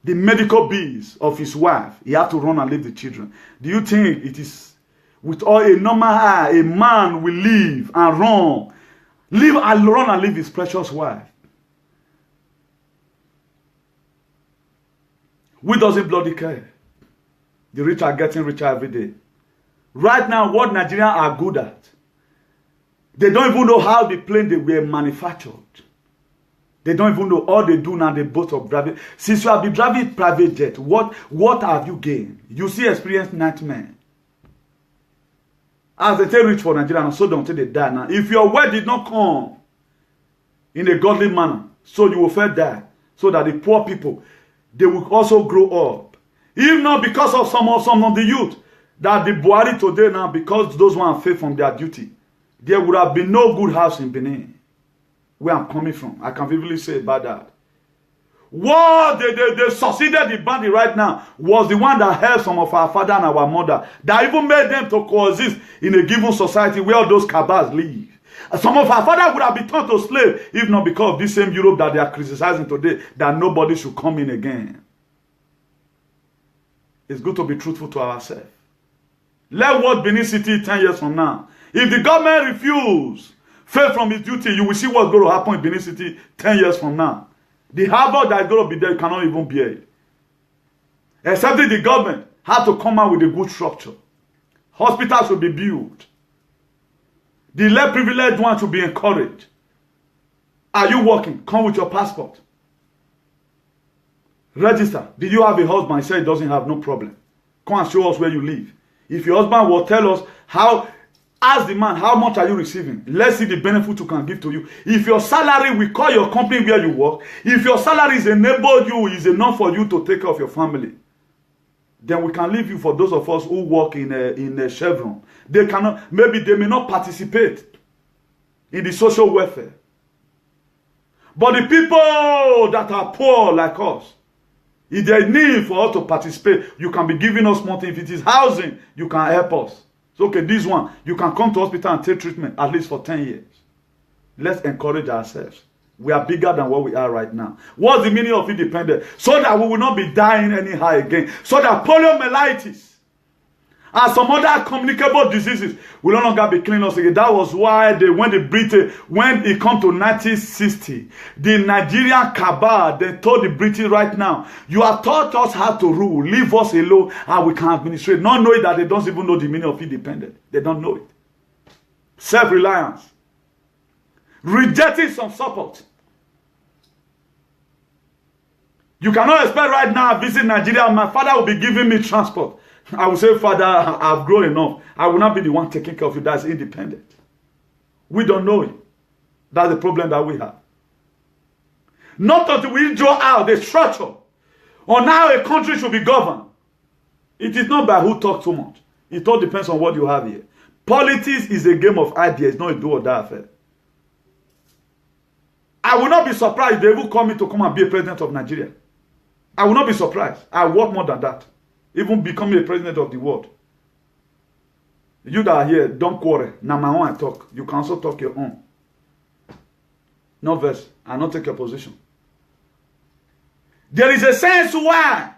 the medical bills of his wife. He have to run and leave the children. Do you think it is with all a normal eye, a man will live and run and leave his precious wife? We doesn't bloody care. The rich are getting richer every day. Right now, what Nigerians are good at, they don't even know how the plane they were manufactured. They don't even know. All they do now, they boast of driving. Since you have been driving private jet, what have you gained? You see experienced nightmare. As they take rich for Nigeria, and so don't they die now. If your word did not come in a godly manner, so you will first die, so that the poor people, they will also grow up. If not because of some of the youth, that the Buhari today now, because those ones fail from their duty, there would have been no good house in Benin, where I'm coming from. I can vividly say about that. What they succeeded the bandit right now was the one that helped some of our father and our mother, that even made them to coexist in a given society where all those cabals live. Some of our father would have been turned to slave, if not because of this same Europe that they are criticizing today, that nobody should come in again. It's good to be truthful to ourselves. Let what Benin City 10 years from now. If the government refuses, fail from its duty, you will see what's going to happen in Benin City 10 years from now. The havoc that is going to be there, you cannot even bear it. Except that the government had to come out with a good structure. Hospitals should be built. The less privileged ones should be encouraged. Are you working? Come with your passport. Register. Did you have a husband? He said he doesn't have, no problem. Come and show us where you live. If your husband will tell us how, ask the man, how much are you receiving? Let's see the benefit you can give to you. If your salary, we call your company where you work. If your salary is enabled you, is enough for you to take care of your family, then we can leave you for those of us who work in a Chevron. They cannot, maybe they may not participate in the social welfare. But the people that are poor like us, if there is need for us to participate, you can be giving us money. If it is housing, you can help us. So, okay, this one, you can come to hospital and take treatment at least for 10 years. Let's encourage ourselves. We are bigger than what we are right now. What's the meaning of independence? So that we will not be dying anyhow again. So that poliomyelitis and some other communicable diseases will no longer be killing us again. That was why when it come to 1960, the Nigerian cabal, they told the British right now, you have taught us how to rule, leave us alone, and we can administrate. Not knowing that they don't even know the meaning of independence. They don't know it. Self-reliance. Rejecting some support. You cannot expect right now, visit Nigeria, my father will be giving me transport. I will say, Father, I've grown enough. I will not be the one taking care of you. That's independent. We don't know it. That's the problem that we have. Not until we draw out the structure on how a country should be governed. It is not by who talks too much. It all depends on what you have here. Politics is a game of ideas, not a do or die affair. I will not be surprised if they will call me to come and be a president of Nigeria. I will not be surprised. I want more than that. Even becoming a president of the world. You that are here, don't quarrel. Now my own I talk. You can also talk your own. No verse. I not take your position. There is a sense why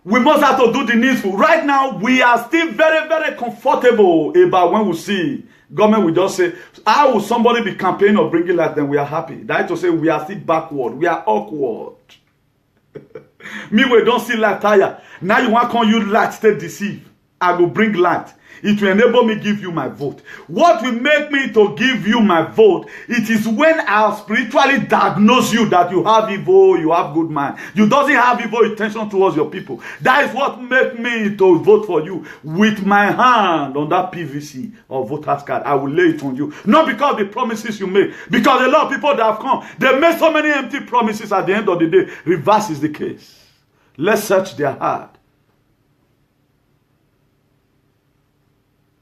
we must have to do the needful. Right now, we are still very, very comfortable about when we see government will just say, how will somebody be campaigning or bringing light? Then we are happy. That is to say, we are still backward. We are awkward. Me, we don't see light tire. Now you want to call you light, stay deceived. I will bring light. It will enable me give you my vote. What will make me to give you my vote? It is when I spiritually diagnose you that you have evil, you have good mind. You doesn't have evil intention towards your people. That is what make me to vote for you. With my hand on that PVC or voter's card, I will lay it on you. Not because of the promises you make. Because a lot of people that have come, they make so many empty promises at the end of the day. Reverse is the case. Let's search their heart.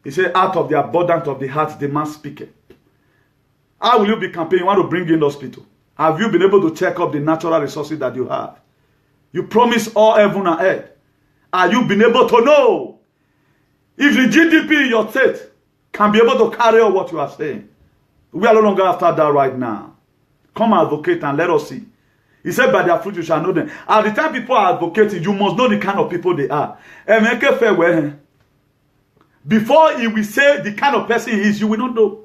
He said, out of the abundance of the heart, the man speaketh. How will you be campaigning? You want to bring in the hospital. Have you been able to check up the natural resources that you have? You promise all heaven and earth. Have you been able to know if the GDP in your state can be able to carry out what you are saying? We are no longer after that right now. Come advocate and let us see. He said, by their fruit you shall know them. At the time people are advocating, you must know the kind of people they are. Before he will say the kind of person he is, you will not know.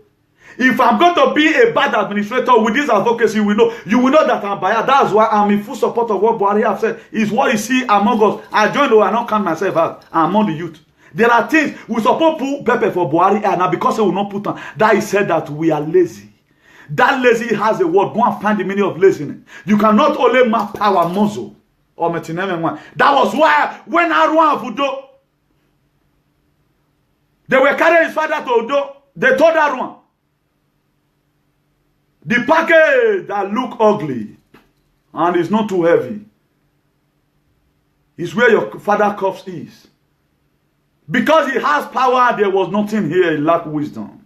If I'm going to be a bad administrator with this advocacy, you will know. You will know that I'm biased. That's why I'm in full support of what Buhari have said. Is what you see among us. I joined, though I don't count myself out. I'm among the youth. There are things we support put pepper for Buhari, and now because they will not put on that, he said that we are lazy. That lazy has a word. Go and find the meaning of laziness. You cannot only map power muzzle or metineme. That was why when Arwan Fudo, they were carrying his father to Odo. They told Arwan, the package that look ugly and is not too heavy is where your father cups is. Because he has power, there was nothing here. He lacked wisdom.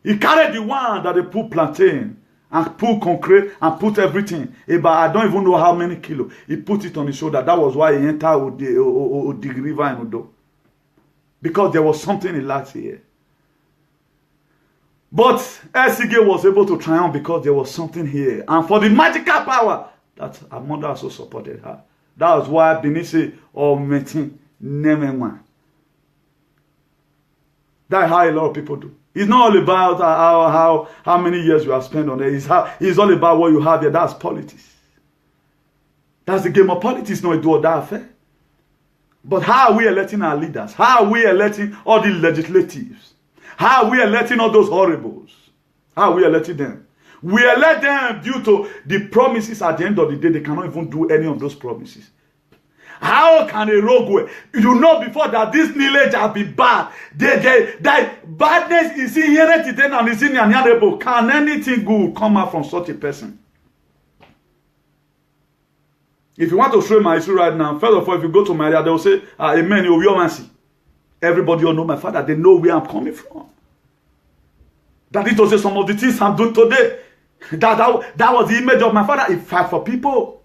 He carried the one that they put plantain and put concrete and put everything. But I don't even know how many kilos. He put it on his shoulder. That was why he entered the river in Odo. Because there was something he lacked here. But SCG was able to triumph because there was something here. And for the magical power that her mother also supported her. That was why Benisi or Metin Nemenwa. That's how a lot of people do. It's not all about how many years you have spent on it. It's all about what you have here. That's politics. That's the game of politics, not a do or die affair. But how are we electing our leaders? How are we electing all the legislatives? How are we electing all those horribles? How are we electing them? We elect them due to the promises at the end of the day. They cannot even do any of those promises. How can a rogue, you know before that this knowledge has been bad. That badness is inherent in and is inalienable. Can anything good come out from such a person? If you want to show my issue right now, first of all, if you go to my area, they will say, amen, you will mercy. Everybody will know my father. They know where I'm coming from. That is to say some of the things I'm doing today. That was the image of my father. He fight for people.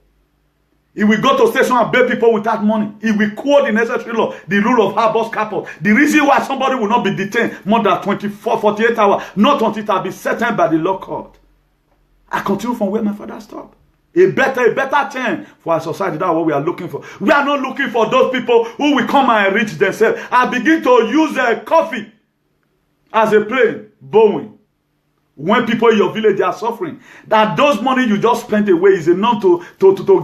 He will go to station and beg people without money. He will quote the necessary law, the rule of habeas corpus. The reason why somebody will not be detained more than 48 hours, not until it will be settled by the law court. I continue from where my father stopped. A better change for our society. That's what we are looking for. We are not looking for those people who will come and enrich themselves. I begin to use coffee as a plane, Boeing. When people in your village are suffering, that those money you just spent away is enough to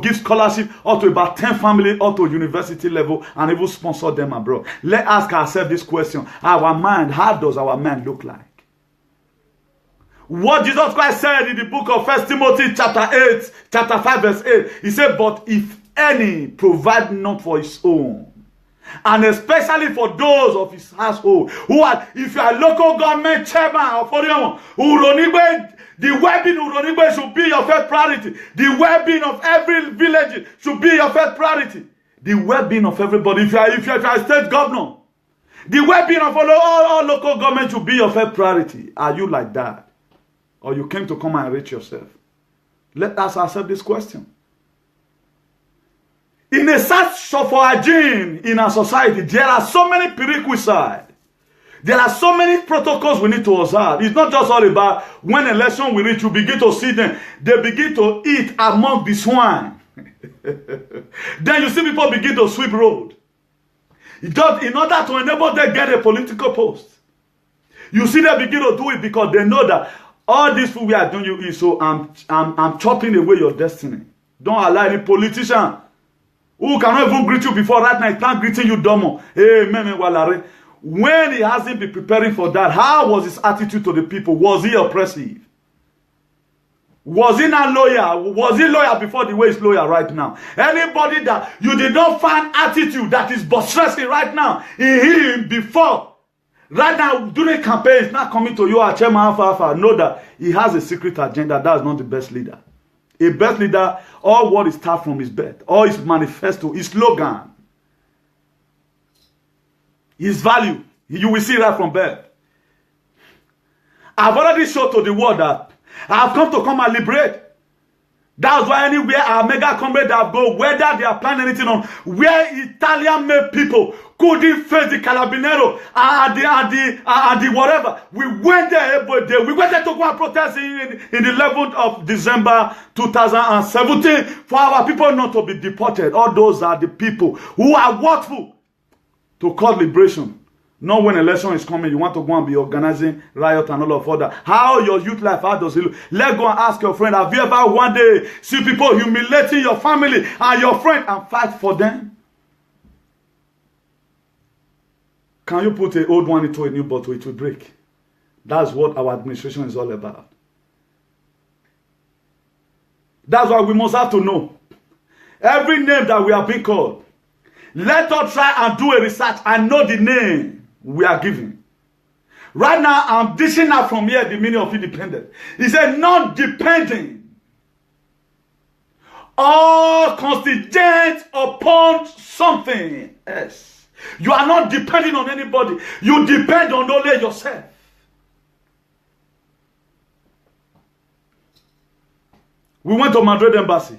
give scholarship up to about 10 families up to university level and even sponsor them abroad. Let's ask ourselves this question. Our mind, how does our mind look like? What Jesus Christ said in the book of 1 Timothy chapter 5 verse 8. He said, but if any provide not for his own, And especially for those of his household who are, if you are local government chairman of Orion, the well-being of Uronigbe should be your first priority. The well-being of every village should be your first priority. The well-being of everybody. If you are a state governor, the well-being of all local government should be your first priority. Are you like that? Or you came to come and enrich yourself? Let us accept this question. In a search for hygiene in our society, there are so many prerequisites. There are so many protocols we need to observe. It's not just all about when election will reach, you begin to see them. They begin to eat among the swine. Then you see people begin to sweep road. In order to enable them to get a political post. You see them begin to do it because they know that all this food we are doing you is so I'm chopping away your destiny. Don't allow any politician who cannot even greet you before right now, he can't greet you domo. Hey, when he hasn't been preparing for that, how was his attitude to the people? Was he oppressive? Was he not loyal? Was he loyal before the way he's loyal right now? Anybody that you did not find attitude that is buttressing right now in him before, right now during campaign, is not coming to you as chairman Alpha. Know that he has a secret agenda. That is not the best leader. A best leader, all what is start from his birth, all his manifesto, his slogan, his value, you will see right from birth. I've already showed to the world that I have come to come and liberate. That's why anywhere our mega comrades have go, whether they are planning anything on, where Italian-made people couldn't face the Carabinero and the whatever. We went there every day. We went there to go and protest in the 11th of December 2017 for our people not to be deported. All those are the people who are watchful to cause liberation. Not when election is coming, you want to go and be organizing riot and all of that. How your youth life, how does it look? Let's go and ask your friend, have you ever one day see people humiliating your family and your friend and fight for them? Can you put an old one into a new bottle? It will break. That's what our administration is all about. That's why we must have to know. Every name that we are being called, let us try and do a research and know the name we are giving. Right now, I'm dishing out from here the meaning of independent. He said, not depending or contingent upon something else. You are not depending on anybody. You depend on only yourself. We went to Madrid Embassy.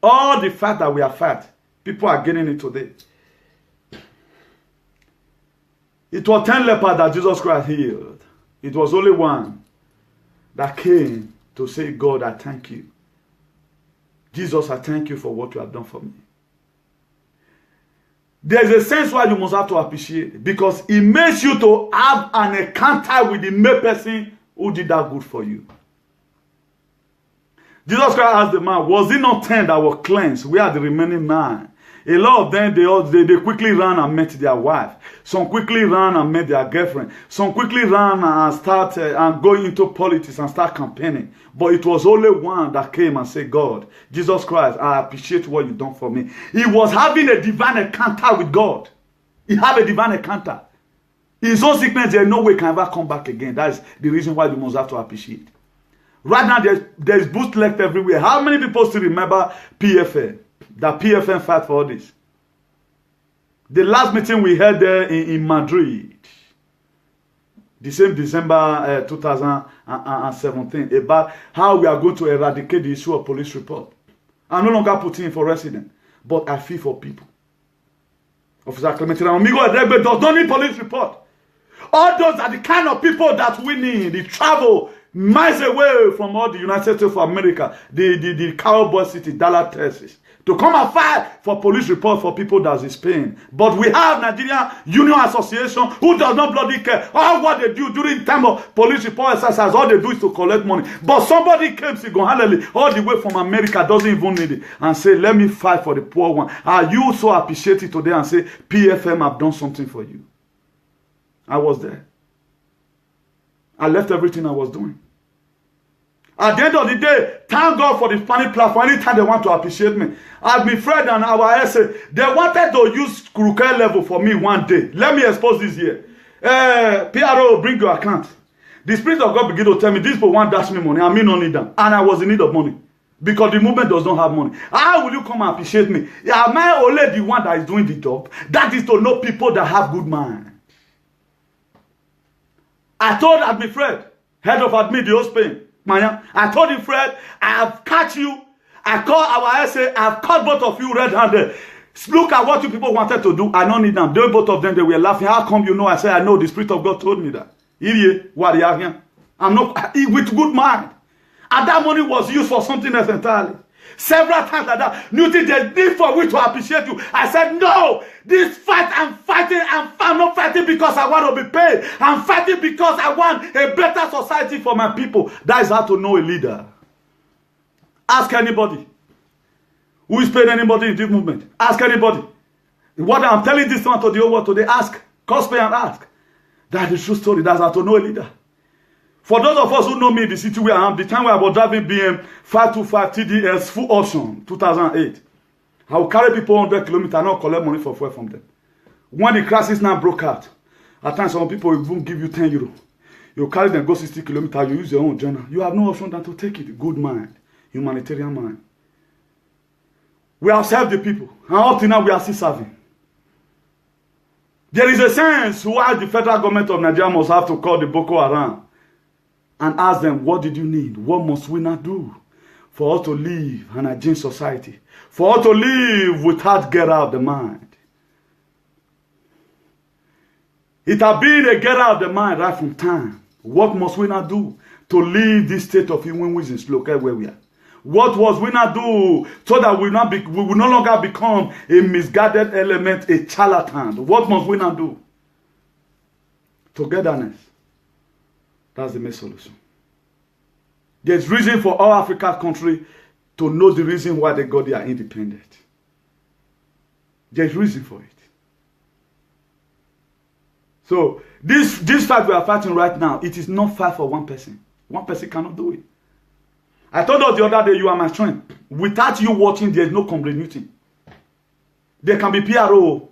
All the fact that we are fat, people are getting it today. It was 10 lepers that Jesus Christ healed. It was only one that came to say, God, I thank you. Jesus, I thank you for what you have done for me. There's a sense why you must have to appreciate it, because it makes you to have an encounter with the main person who did that good for you. Jesus Christ asked the man, was it not 10 that were cleansed? Where are the remaining 9? A lot of them, they quickly ran and met their wife. Some quickly ran and met their girlfriend. Some quickly ran and started and going into politics and start campaigning. But it was only one that came and said, God, Jesus Christ, I appreciate what you've done for me. He was having a divine encounter with God. He had a divine encounter. His own sickness, there is no way he can ever come back again. That is the reason why you must have to appreciate. Right now, there's boost left everywhere. How many people still remember PFN? That PFN fight for all this. The last meeting we had there in Madrid, the same December 2017, about how we are going to eradicate the issue of police report. I'm no longer putting in for resident, but I feel for people. Officer Clementine Amigo Adegbe does not need police report. All those are the kind of people that we need. They travel miles away from all the United States of America, the cowboy city, Dallas, Texas, to come and fight for police report for people that is paying. But we have Nigerian Union Association who does not bloody care. All what they do during time of police report exercise, all they do is to collect money. But somebody came single-handedly all the way from America, doesn't even need it, and say, let me fight for the poor one. Are you so appreciative today and say, PFM have done something for you? I was there. I left everything I was doing. At the end of the day, thank God for the funny platform. Anytime they want to appreciate me. I've been Fred and our essay. They wanted to use crooked level for me one day. Let me expose this here. PRO, bring your account. The Spirit of God began to tell me, this people want dash me money. I mean, no need them. And I was in need of money. Because the movement does not have money. How will you come and appreciate me? Am I only the one that is doing the job? That is to know people that have good mind. I told Admin Fred, head of admin, the whole Spain. I told him, Fred, I have catch you. I call our essay. I have caught both of you red-handed. Look at what you people wanted to do. I don't need them. They both of them, they were laughing. How come you know? I said, I know the Spirit of God told me that. I'm not with good mind. And that money was used for something else entirely. Several times like that. You think there's need for me to appreciate you. I said, no, this fight I'm fighting, I'm not fighting because I want to be paid. I'm fighting because I want a better society for my people. That is how to know a leader. Ask anybody. Who is paying anybody in this movement? Ask anybody. What I'm telling this one to the whole world today, ask. Cosplay and ask. That's the true story. That's how to know a leader. For those of us who know me, the city where I am, the time where I was driving BM 525 TDS full option, 2008, I will carry people 100 kilometers and not collect money for fuel from them. When the crisis now broke out, at times some people will even give you 10 euro. You carry them, go 60 kilometers, you use your own journal. You have no option than to take it. Good mind, humanitarian mind. We have served the people, and up to now we are still serving. There is a sense why the federal government of Nigeria must have to call the Boko Haram and ask them, what did you need? What must we not do for us to live in a hygiene society? For us to live without get out of the mind. It has been a get out of the mind right from time. What must we not do to leave this state of human wisdom local where we are? What must we not do so that we will no longer become a misguided element, a charlatan? What must we not do? Togetherness. That's the main solution. There's reason for all African countries to know the reason why they got their independence. There's reason for it. So this fight we are fighting right now, it is not fight for one person. One person cannot do it. I told us the other day, you are my strength. Without you watching, there is no continuity. There can be PRO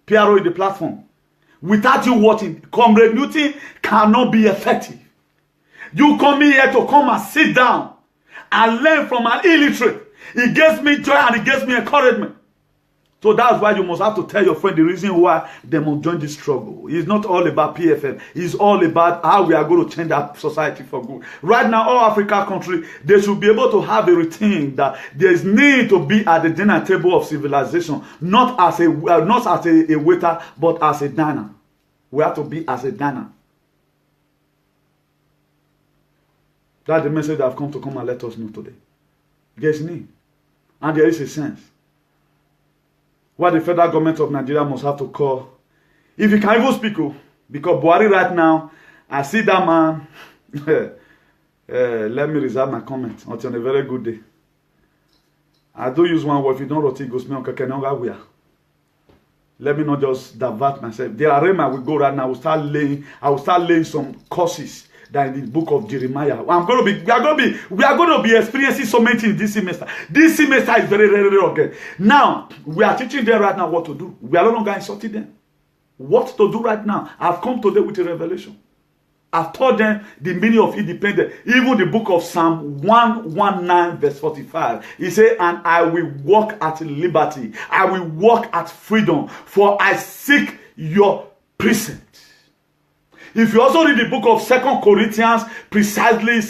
in the platform. Without you watching, Comrade Newton cannot be effective. You come here to come and sit down and learn from an illiterate. It gives me joy and it gives me encouragement. So that's why you must have to tell your friend the reason why they must join this struggle. It's not all about PFM. It's all about how we are going to change our society for good. Right now, all African countries, they should be able to have a routine that there is need to be at the dinner table of civilization, not as a waiter, but as a diner. We have to be as a diner. That's the message that I've come to come and let us know today. There's need. And there is a sense. What the federal government of Nigeria must have to call. If you can even speak, because Buhari right now, I see that man. Let me reserve my comment until a very good day. I do use one word. If you don't roti, goes me on kakenonga. Let me not just divert myself. The arena will go right now. I will start laying some courses that in the book of Jeremiah. We are going to be experiencing so many things this semester. This semester is very, very, very okay. Now, we are teaching them right now what to do. We are no longer insulting them. What to do right now. I've come to them with a revelation. I've taught them the meaning of independence. Even the book of Psalm 119 verse 45. He said, and I will walk at liberty. I will walk at freedom. For I seek your precepts. If you also read the book of 2 Corinthians precisely,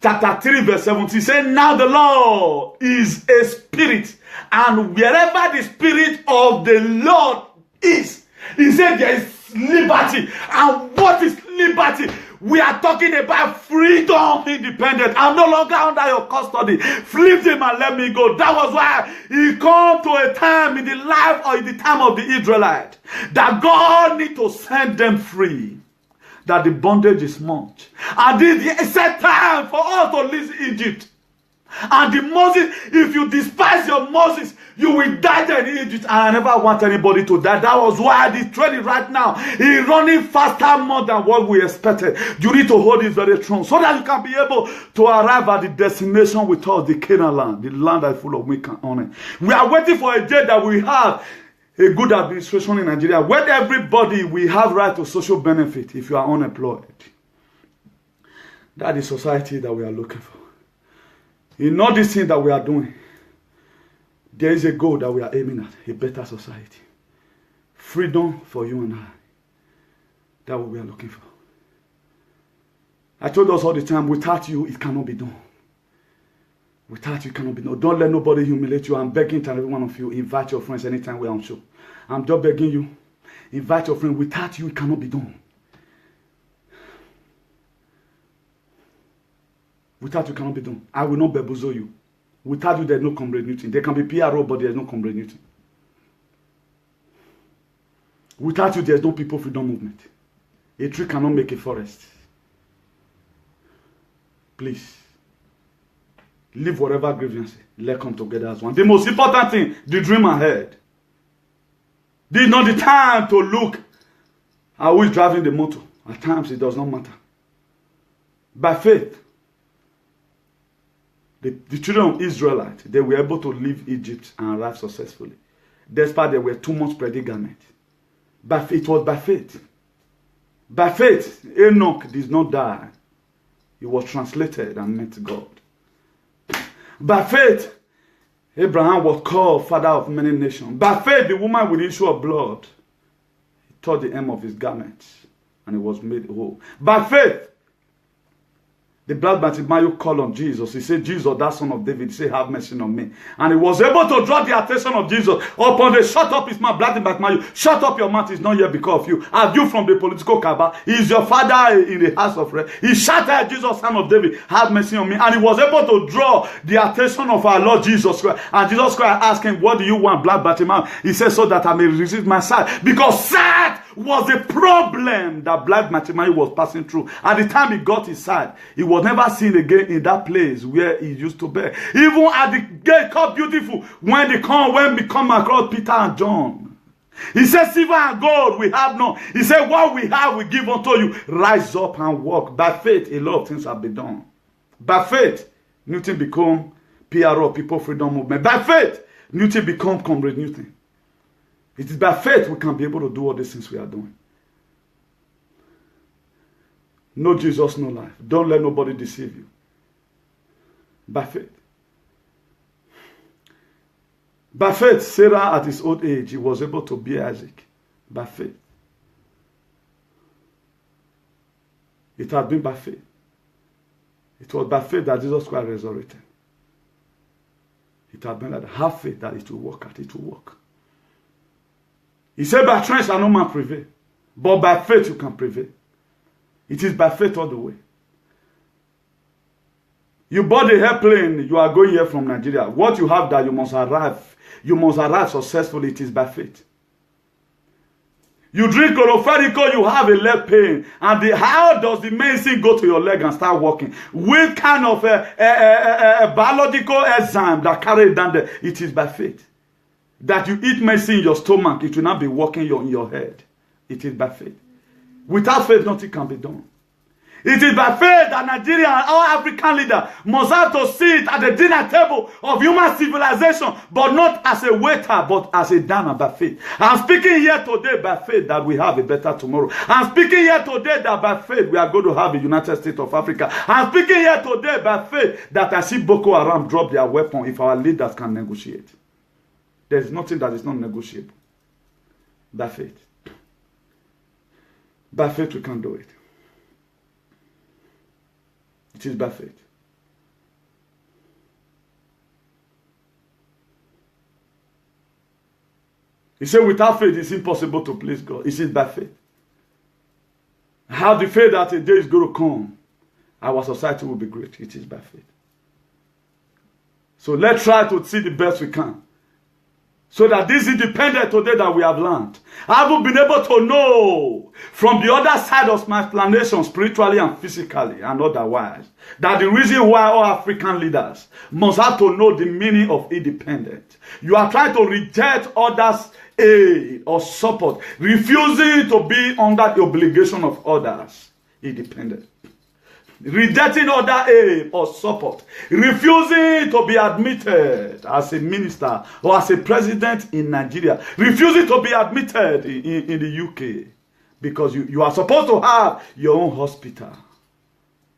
chapter 3 verse 17, he said, now the Lord is a spirit, and wherever the spirit of the Lord is, he said there is liberty. And what is liberty? We are talking about freedom, independence. I'm no longer under your custody. Flip him and let me go. That was why he come to a time in the life or in the time of the Israelites that God need to set them free. That the bondage is much. And this is a time for us to leave Egypt And the Moses, if you despise your Moses, you will die there in Egypt. And I never want anybody to die. That was why the training right now is running faster more than what we expected. You need to hold it very strong so that you can be able to arrive at the destination with us, the Canaan land, the land that is full of milk and honey. We are waiting for a day that we have a good administration in Nigeria where everybody will have right to social benefit if you are unemployed. That is society that we are looking for. In all these things that we are doing, there is a goal that we are aiming at, a better society. Freedom for you and I. That's what we are looking for. I told us all the time, without you, it cannot be done. Without you, it cannot be done. Don't let nobody humiliate you. I'm begging to every one of you, invite your friends anytime we're on show. I'm just begging you, invite your friend. Without you, it cannot be done. Without you, cannot be done. I will not bamboozle you. Without you, there's no Comrade Newton. There can be PRO, but there's no Comrade Newton. Without you, there's no People Freedom Movement. A tree cannot make a forest. Please, leave whatever grievance. Let's come together as one. The most important thing, the dream ahead. This is not the time to look at who is driving the motor. At times, it does not matter. By faith, the children of Israel, they were able to leave Egypt and arrive successfully. Despite there were too much predicament. But it was by faith. By faith, Enoch did not die. He was translated and met God. By faith, Abraham was called father of many nations. By faith, the woman with the issue of blood, he tore the hem of his garment and he was made whole. By faith, the blind Bartimaeus called on Jesus. He said, Jesus, that son of David, say, have mercy on me. And he was able to draw the attention of Jesus upon the shut up his mouth. Blind Bartimaeus, shut up your mouth. It's not here because of you. Are you from the political cabal? He is your father in the house of prayer. He shouted, Jesus, son of David, have mercy on me. And he was able to draw the attention of our Lord Jesus Christ. And Jesus Christ asked him, what do you want, blind Bartimaeus? He said, so that I may receive my sight. Because sight was the problem that blind Bartimaeus was passing through. At the time he got his sight, he was never seen again in that place where he used to be. Even at the gate called Beautiful, when we come across Peter and John, he said, silver and gold we have none. He said, what we have we give unto you. Rise up and walk. By faith, a lot of things have been done. By faith, Newton become PRO, People Freedom Movement. By faith, Newton become Comrade Newton. It is by faith we can be able to do all these things we are doing. No Jesus, no life. Don't let nobody deceive you. By faith. By faith, Sarah at his old age, he was able to bear Isaac. By faith. It had been by faith. It was by faith that Jesus Christ resurrected. It had been like that. Have faith that it will work out. It will work. He said, by strength shall no man prevail. But by faith you can prevail. It is by faith all the way. You bought a airplane, you are going here from Nigeria. What you have that you must arrive. You must arrive successfully. It is by faith. You drink chloropherico, you have a leg pain. And how does the medicine go to your leg and start working? With kind of a biological enzyme that carries down there. It is by faith. That you eat medicine in your stomach, it will not be working in your head. It is by faith. Without faith, nothing can be done. It is by faith that Nigeria and all African leaders must have to sit at the dinner table of human civilization, but not as a waiter, but as a diner by faith. I'm speaking here today by faith that we have a better tomorrow. I'm speaking here today that by faith we are going to have a United States of Africa. I'm speaking here today by faith that I see Boko Haram drop their weapon if our leaders can negotiate. There is nothing that is not negotiable. By faith. By faith we can do it. It is by faith. He said without faith it's impossible to please God. It is by faith. Have the faith that a day is going to come. Our society will be great. It is by faith. So let's try to see the best we can. So that this independence today that we have learned, I haven't been able to know from the other side of my explanation, spiritually and physically and otherwise, that the reason why all African leaders must have to know the meaning of independence. You are trying to reject others' aid or support, refusing to be under the obligation of others. Independent. Rejecting other aid or support, refusing to be admitted as a minister or as a president in Nigeria, refusing to be admitted in the UK, because you are supposed to have your own hospital.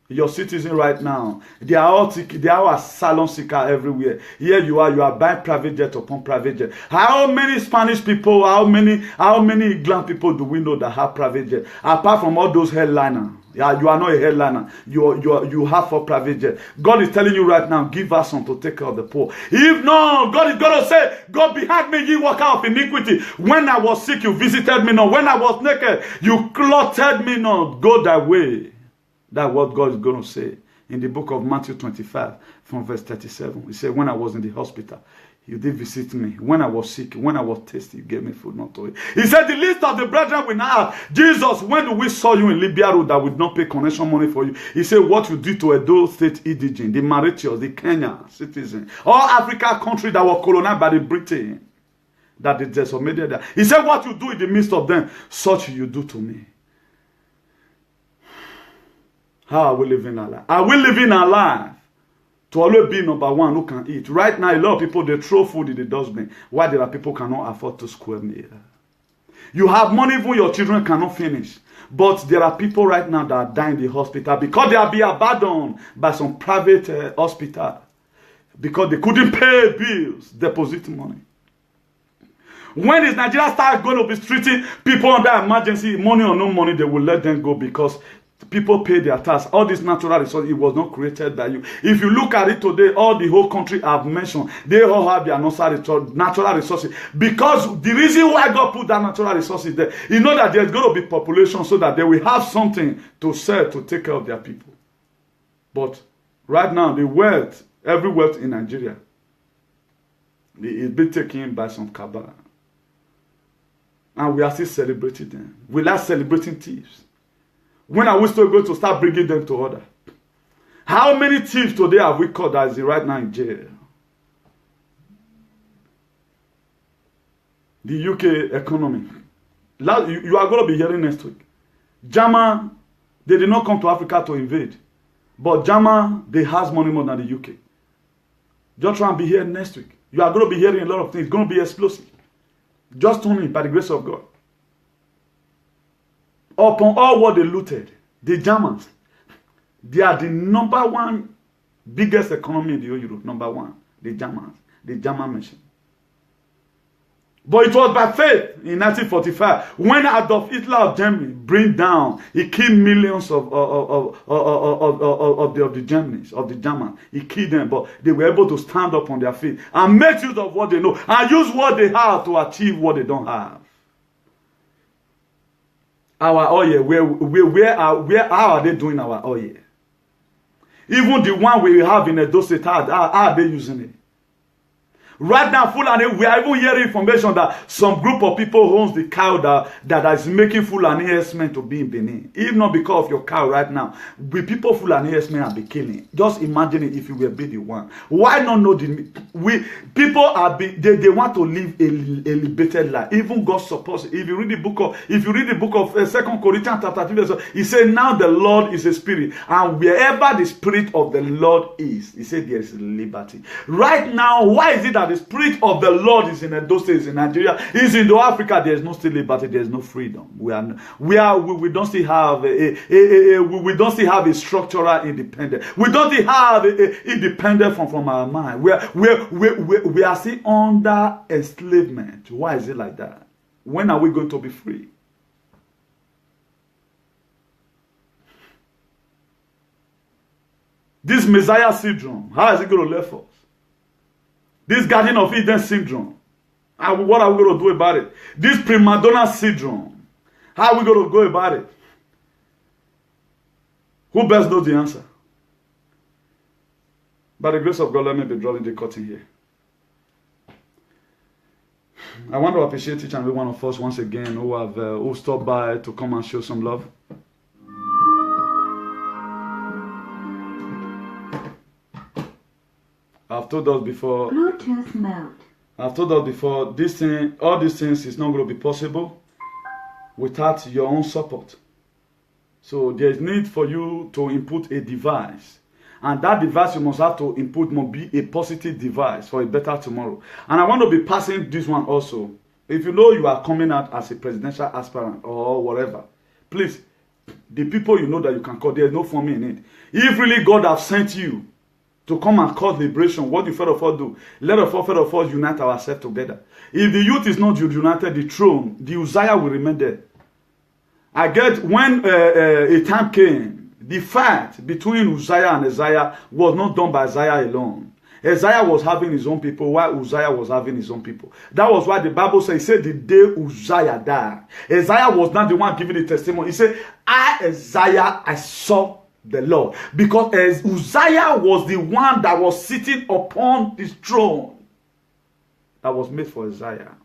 Your citizen right now, they are all asylum seeker everywhere. Here you are buying private jet upon private jet. How many Spanish people, how many England people do we know that have private jet? Apart from all those headliners. Yeah, you are not a headliner. You have for private jet. God is telling you right now, give us some to take care of the poor. If not, God is going to say, go behind me, ye worker of iniquity. When I was sick, you visited me not. When I was naked, you clothed me not. Go thy way. That's what God is going to say in the book of Matthew 25 from verse 37. He said, when I was in the hospital, you did visit me. When I was sick, when I was thirsty, you gave me food not to eat. He said, the list of the brethren we now have. Jesus, when we saw you in Libya Road that would not pay connection money for you, he said, what you did to Edo State indigene, the Mauritius, the Kenya citizen, all Africa countries that were colonized by the Britain, that they decimated there. He said, what you do in the midst of them, such you do to me. How are we living our life? Are we living our life to always be number one who can eat? Right now, a lot of people, they throw food in the dustbin. Why there are people who cannot afford to square meal? You have money, even your children cannot finish. But there are people right now that are dying in the hospital because they are being abandoned by some private hospital because they couldn't pay bills, deposit money. When is Nigeria start going to be treating people under emergency, money or no money, they will let them go because people pay their tax. All this natural resource, it was not created by you. If you look at it today, all the whole country I've mentioned, they all have their natural resources. Because the reason why God put that natural resources there, you know that there's going to be population so that they will have something to sell to take care of their people. But right now, the wealth, every wealth in Nigeria, is being taken by some cabal. And we are still celebrating them. We are celebrating thieves. When are we still going to start bringing them to order? How many thieves today have we caught that is right now in jail? The UK economy. You are going to be hearing next week. German, they did not come to Africa to invade. But German, they has money more than the UK. Just try and be here next week. You are going to be hearing a lot of things. It's going to be explosive. Just tune in by the grace of God. Upon all what they looted, the Germans, they are the number one biggest economy in the Europe. Number one, the Germans, the German machine. But it was by faith in 1945 when Adolf Hitler of Germany bring down, he killed millions of the Germans. He killed them, but they were able to stand up on their feet and make use of what they know and use what they have to achieve what they don't have. Our oil, how are they doing our oil? Even the one we have in Edo State, how are they using it? Right now, Fulani, we are even hearing information that some group of people owns the cow that is making Fulani herdsmen to be in Benin. If not because of your cow right now, with people Fulani herdsmen are be killing. Just imagine it if you were be the one. Why not know people are they want to live a liberated life. Even God supports it. If you read the book of 2 Corinthians chapter 3, he said, now the Lord is a spirit, and wherever the spirit of the Lord is, he said there is liberty. Right now, why is it that the spirit of the Lord is in those states in Nigeria, is in Africa? There is no still liberty, there is no freedom. We don't still have a structural independence. We don't still have independence from our mind. We are still under enslavement. Why is it like that? When are we going to be free? This Messiah syndrome, how is it going to left us? This Garden of Eden syndrome, what are we going to do about it? This prima donna syndrome, how are we going to go about it? Who best knows the answer? By the grace of God, let me be drawing the curtain here. I want to appreciate each and every one of us once again who stopped by to come and show some love. I've told us before. Bluetooth mode. I've told us before. All these things is not going to be possible without your own support. So there is need for you to input a device. And that device you must have to input must be a positive device for a better tomorrow. And I want to be passing this one also. If you know you are coming out as a presidential aspirant or whatever, please, the people you know that you can call, there is no forming in it. If really God has sent you to come and cause liberation, what you first of all do? Let us first of all unite ourselves together. If the youth is not united, the throne, the Uzziah will remain there. I get when a time came, the fight between Uzziah and Isaiah was not done by Isaiah alone. Isaiah was having his own people while Uzziah was having his own people. That was why the Bible says, the day Uzziah died, Isaiah was not the one giving the testimony. He said, Isaiah, I saw the Lord. Because Uzziah was the one that was sitting upon his throne that was made for Isaiah.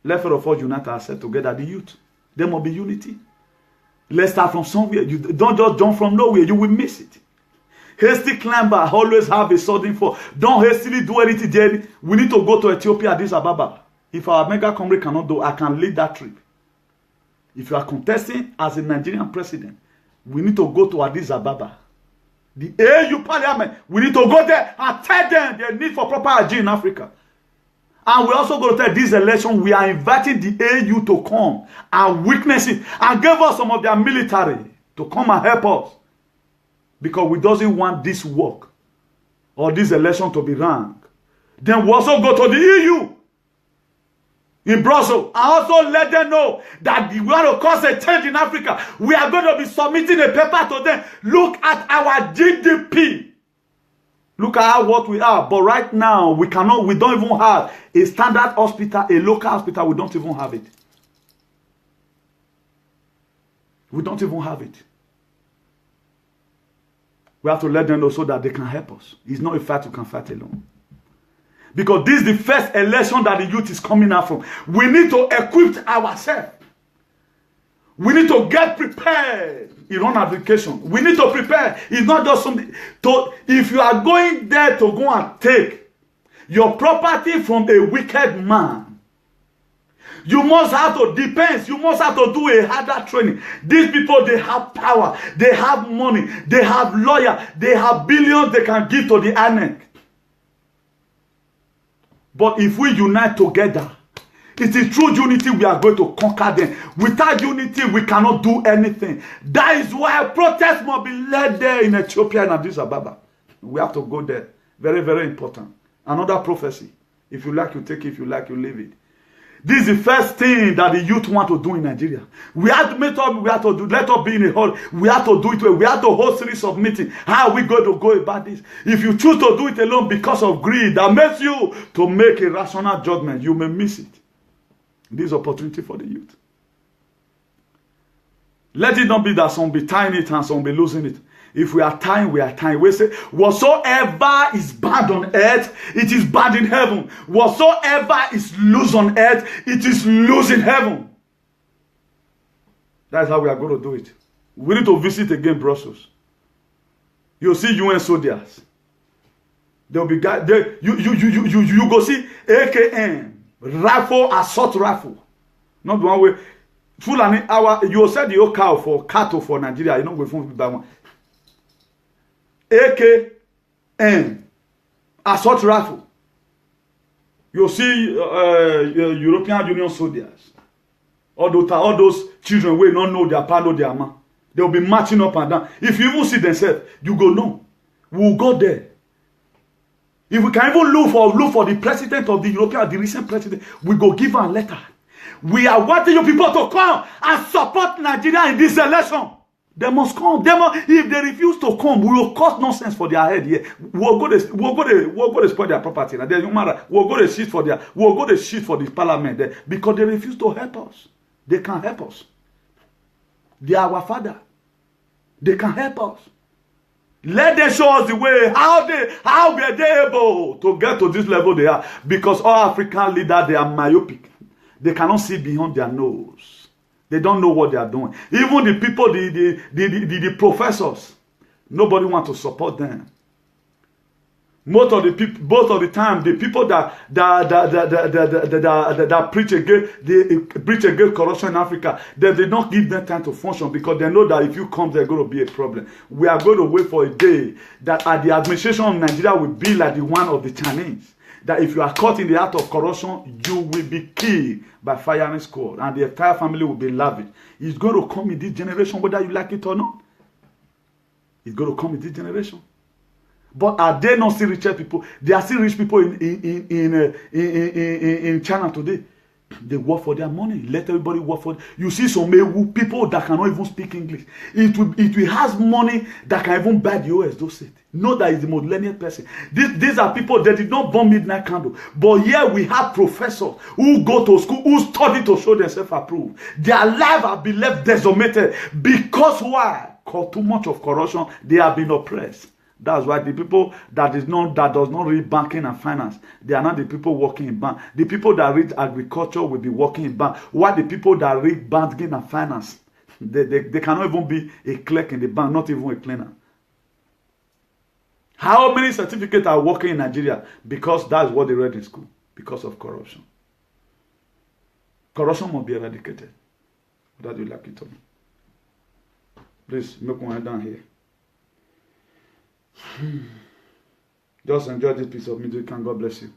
Let us all unite ourselves together, the youth. There must be unity. Let's start from somewhere. You don't just jump from nowhere. You will miss it. Hasty climber always have a sudden fall. Don't hastily do anything there. We need to go to Ethiopia, Addis Ababa. If our mega comrade cannot do, I can lead that trip. If you are contesting as a Nigerian president, we need to go to Addis Ababa. The AU parliament, we need to go there and tell them the need for proper hygiene in Africa. And we also go to tell this election, we are inviting the AU to come and witness it and give us some of their military to come and help us. Because we doesn't want this work or this election to be wrong. Then we also go to the EU in Brussels and also let them know that we want to cause a change in Africa. We are going to be submitting a paper to them. Look at our GDP. Look at what we are. But right now, we don't even have a standard hospital, a local hospital. We don't even have it. We don't even have it. We have to let them know so that they can help us. It's not a fight you can fight alone. Because this is the first election that the youth is coming out from. We need to equip ourselves. We need to get prepared in own application. We need to prepare. It's not just something. If you are going there to go and take your property from a wicked man, you must have to depend. You must have to do a harder training. These people, they have power. They have money. They have lawyers. They have billions they can give to the INEC. But if we unite together, it is through unity we are going to conquer them. Without unity, we cannot do anything. That is why protest must be led there in Ethiopia and Addis Ababa. We have to go there. Very, very important. Another prophecy. If you like, you take it. If you like, you leave it. This is the first thing that the youth want to do in Nigeria. We have to make up, we have to do, let us be in a hall. We have to do it. We have to host series of meetings. How are we going to go about this? If you choose to do it alone because of greed, that makes you to make a rational judgment, you may miss it. This opportunity for the youth. Let it not be that some be tying it and some be losing it. If we are tying, we are tying. We say, whatsoever is bound on earth, it is bound in heaven. Whatsoever is loose on earth, it is loose in heaven. That's how we are going to do it. We need to visit again Brussels. You'll see UN soldiers. There will be guys. You go see AKM. Rifle, assault rifle. Not the one way. Fulani, you said the old cow for cattle for Nigeria. You know, we from that one. AKM, assault rifle. You see European Union soldiers. All those children will not know their pa, know their ma. They will be marching up and down. If you even see themselves, you go, no. We will go there. If we can even look for the president of the European, the recent president, we go give her a letter. We are wanting you people to come and support Nigeria in this election. They must come. If they refuse to come, we will cause nonsense for their head here. We'll go to spoil their property. And then no matter, we'll go to shit for the parliament there because they refuse to help us. They can help us. They are our father. They can help us. Let them show us the way. How were they able to get to this level they are? Because all African leaders, they are myopic. They cannot see beyond their nose. They don't know what they are doing. Even the people, the professors, nobody wants to support them. Most of the people, both of the time, the people that preach against corruption in Africa, they don't give them time to function because they know that if you come, there's going to be a problem. We are going to wait for a day that the administration of Nigeria will be like the one of the Chinese. That if you are caught in the act of corruption, you will be killed by firing squad, and the entire family will be lavished. It's going to come in this generation, whether you like it or not. It's going to come in this generation. But are they not still rich people? There are still rich people in China today. They work for their money. Let everybody work for. You see some people that cannot even speak English. It will has money that can even buy the OS. Those it. Know that is the most lenient person. These are people that did not burn midnight candle. But here we have professors who go to school, who study to show themselves approved. Their life have been left decimated because why? Because too much of corruption. They have been oppressed. That's why the people that does not read banking and finance, they are not the people working in bank. The people that read agriculture will be working in bank. Why the people that read banking and finance, they cannot even be a clerk in the bank, not even a cleaner. How many certificates are working in Nigeria? Because that's what they read in school. Because of corruption. Corruption must be eradicated. Whether you like it or not. Please make one down here. Just enjoy this piece of music and God bless you.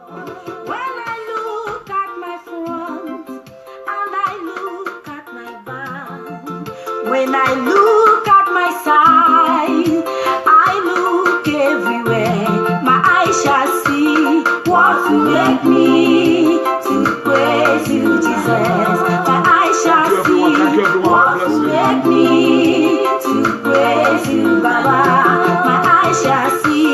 When I look at my front and I look at my back, when I look at my side, I look everywhere. My eyes shall see what will make me to praise you, Jesus. My eyes shall see what will make me to praise you, Baba. My eyes shall see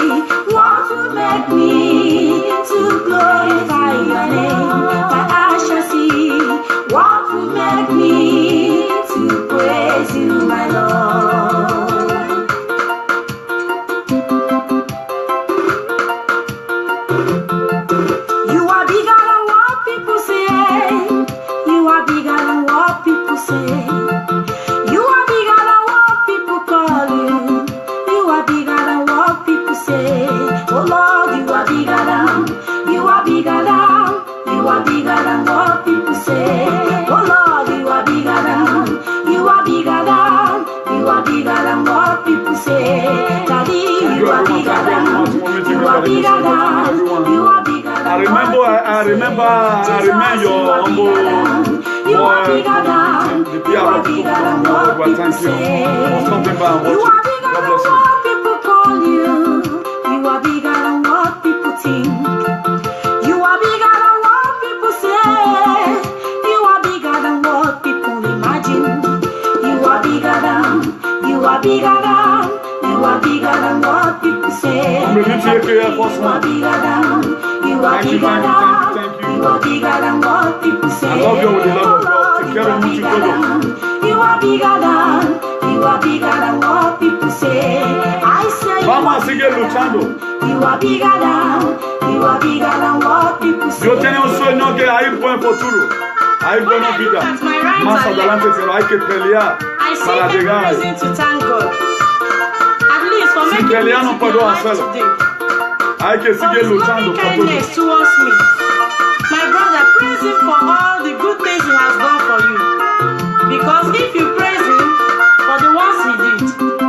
what will make me to glorify your name. My eyes shall see what will make me to praise you, my Lord. You are bigger than what people say. You are bigger than what people say. You are bigger than what people call you. You are bigger than what people say. Oh Lord, you are bigger than. You are bigger than. You are bigger than what people say. Oh Lord, you are bigger than. You are bigger than. You are bigger than what people say. Daddy, you are bigger than. You are bigger than. You are bigger than. I remember your humble. You are bigger than. You are bigger than what people say. You are bigger than what people call you. You are bigger than what people think. You are bigger than what people say. You are bigger than what people imagine. You are bigger than. You are bigger than. You are bigger than what people say. You are bigger than. You are bigger than. You are bigger than what people say. I love you with the love of God. Take care of me together. You are bigger than. You are bigger than what people say. I say Vamos a seguir luchando. you are bigger than. You are bigger than what people say. Yo tenía un sueño que hay buen futuro. Hay buena vida. Más adelante, pero hay que pelear para llegar. To thank God. At least for Si pelear no puedo hacerlo. Hay que seguir luchando por todo. Towards me. My brother, praise him for all the good things he has done for you. Because if you praise him for the ones he did,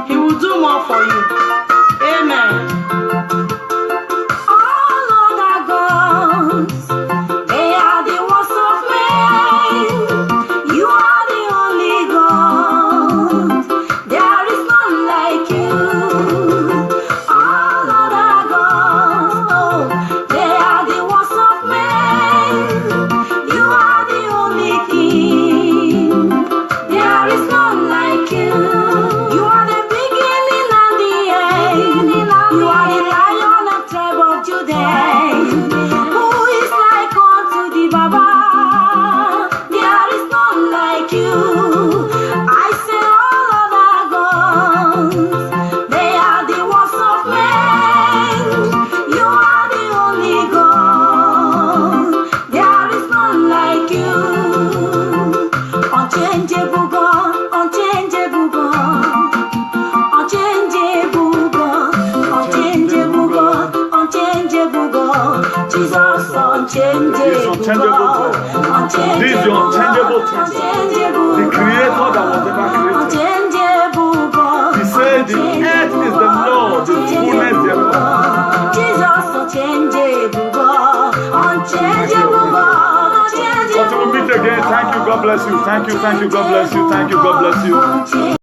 he will do more for you. Amen. All other gods, they are the works of men. You are the only God. There is none like you. All other gods, oh, they are the works of men. You are unchangeable God, unchangeable God, unchangeable God, unchangeable God, unchangeable God, Jesus, unchangeable God, This is the unchangeable time. The creator that was ever created. unchangeable God. He said the earth is the Lord, the fullness thereof. Jesus, unchangeable God, unchangeable God, unchangeable. Until we meet again, thank you, God bless you. Thank you, God bless you. Thank you, God bless you.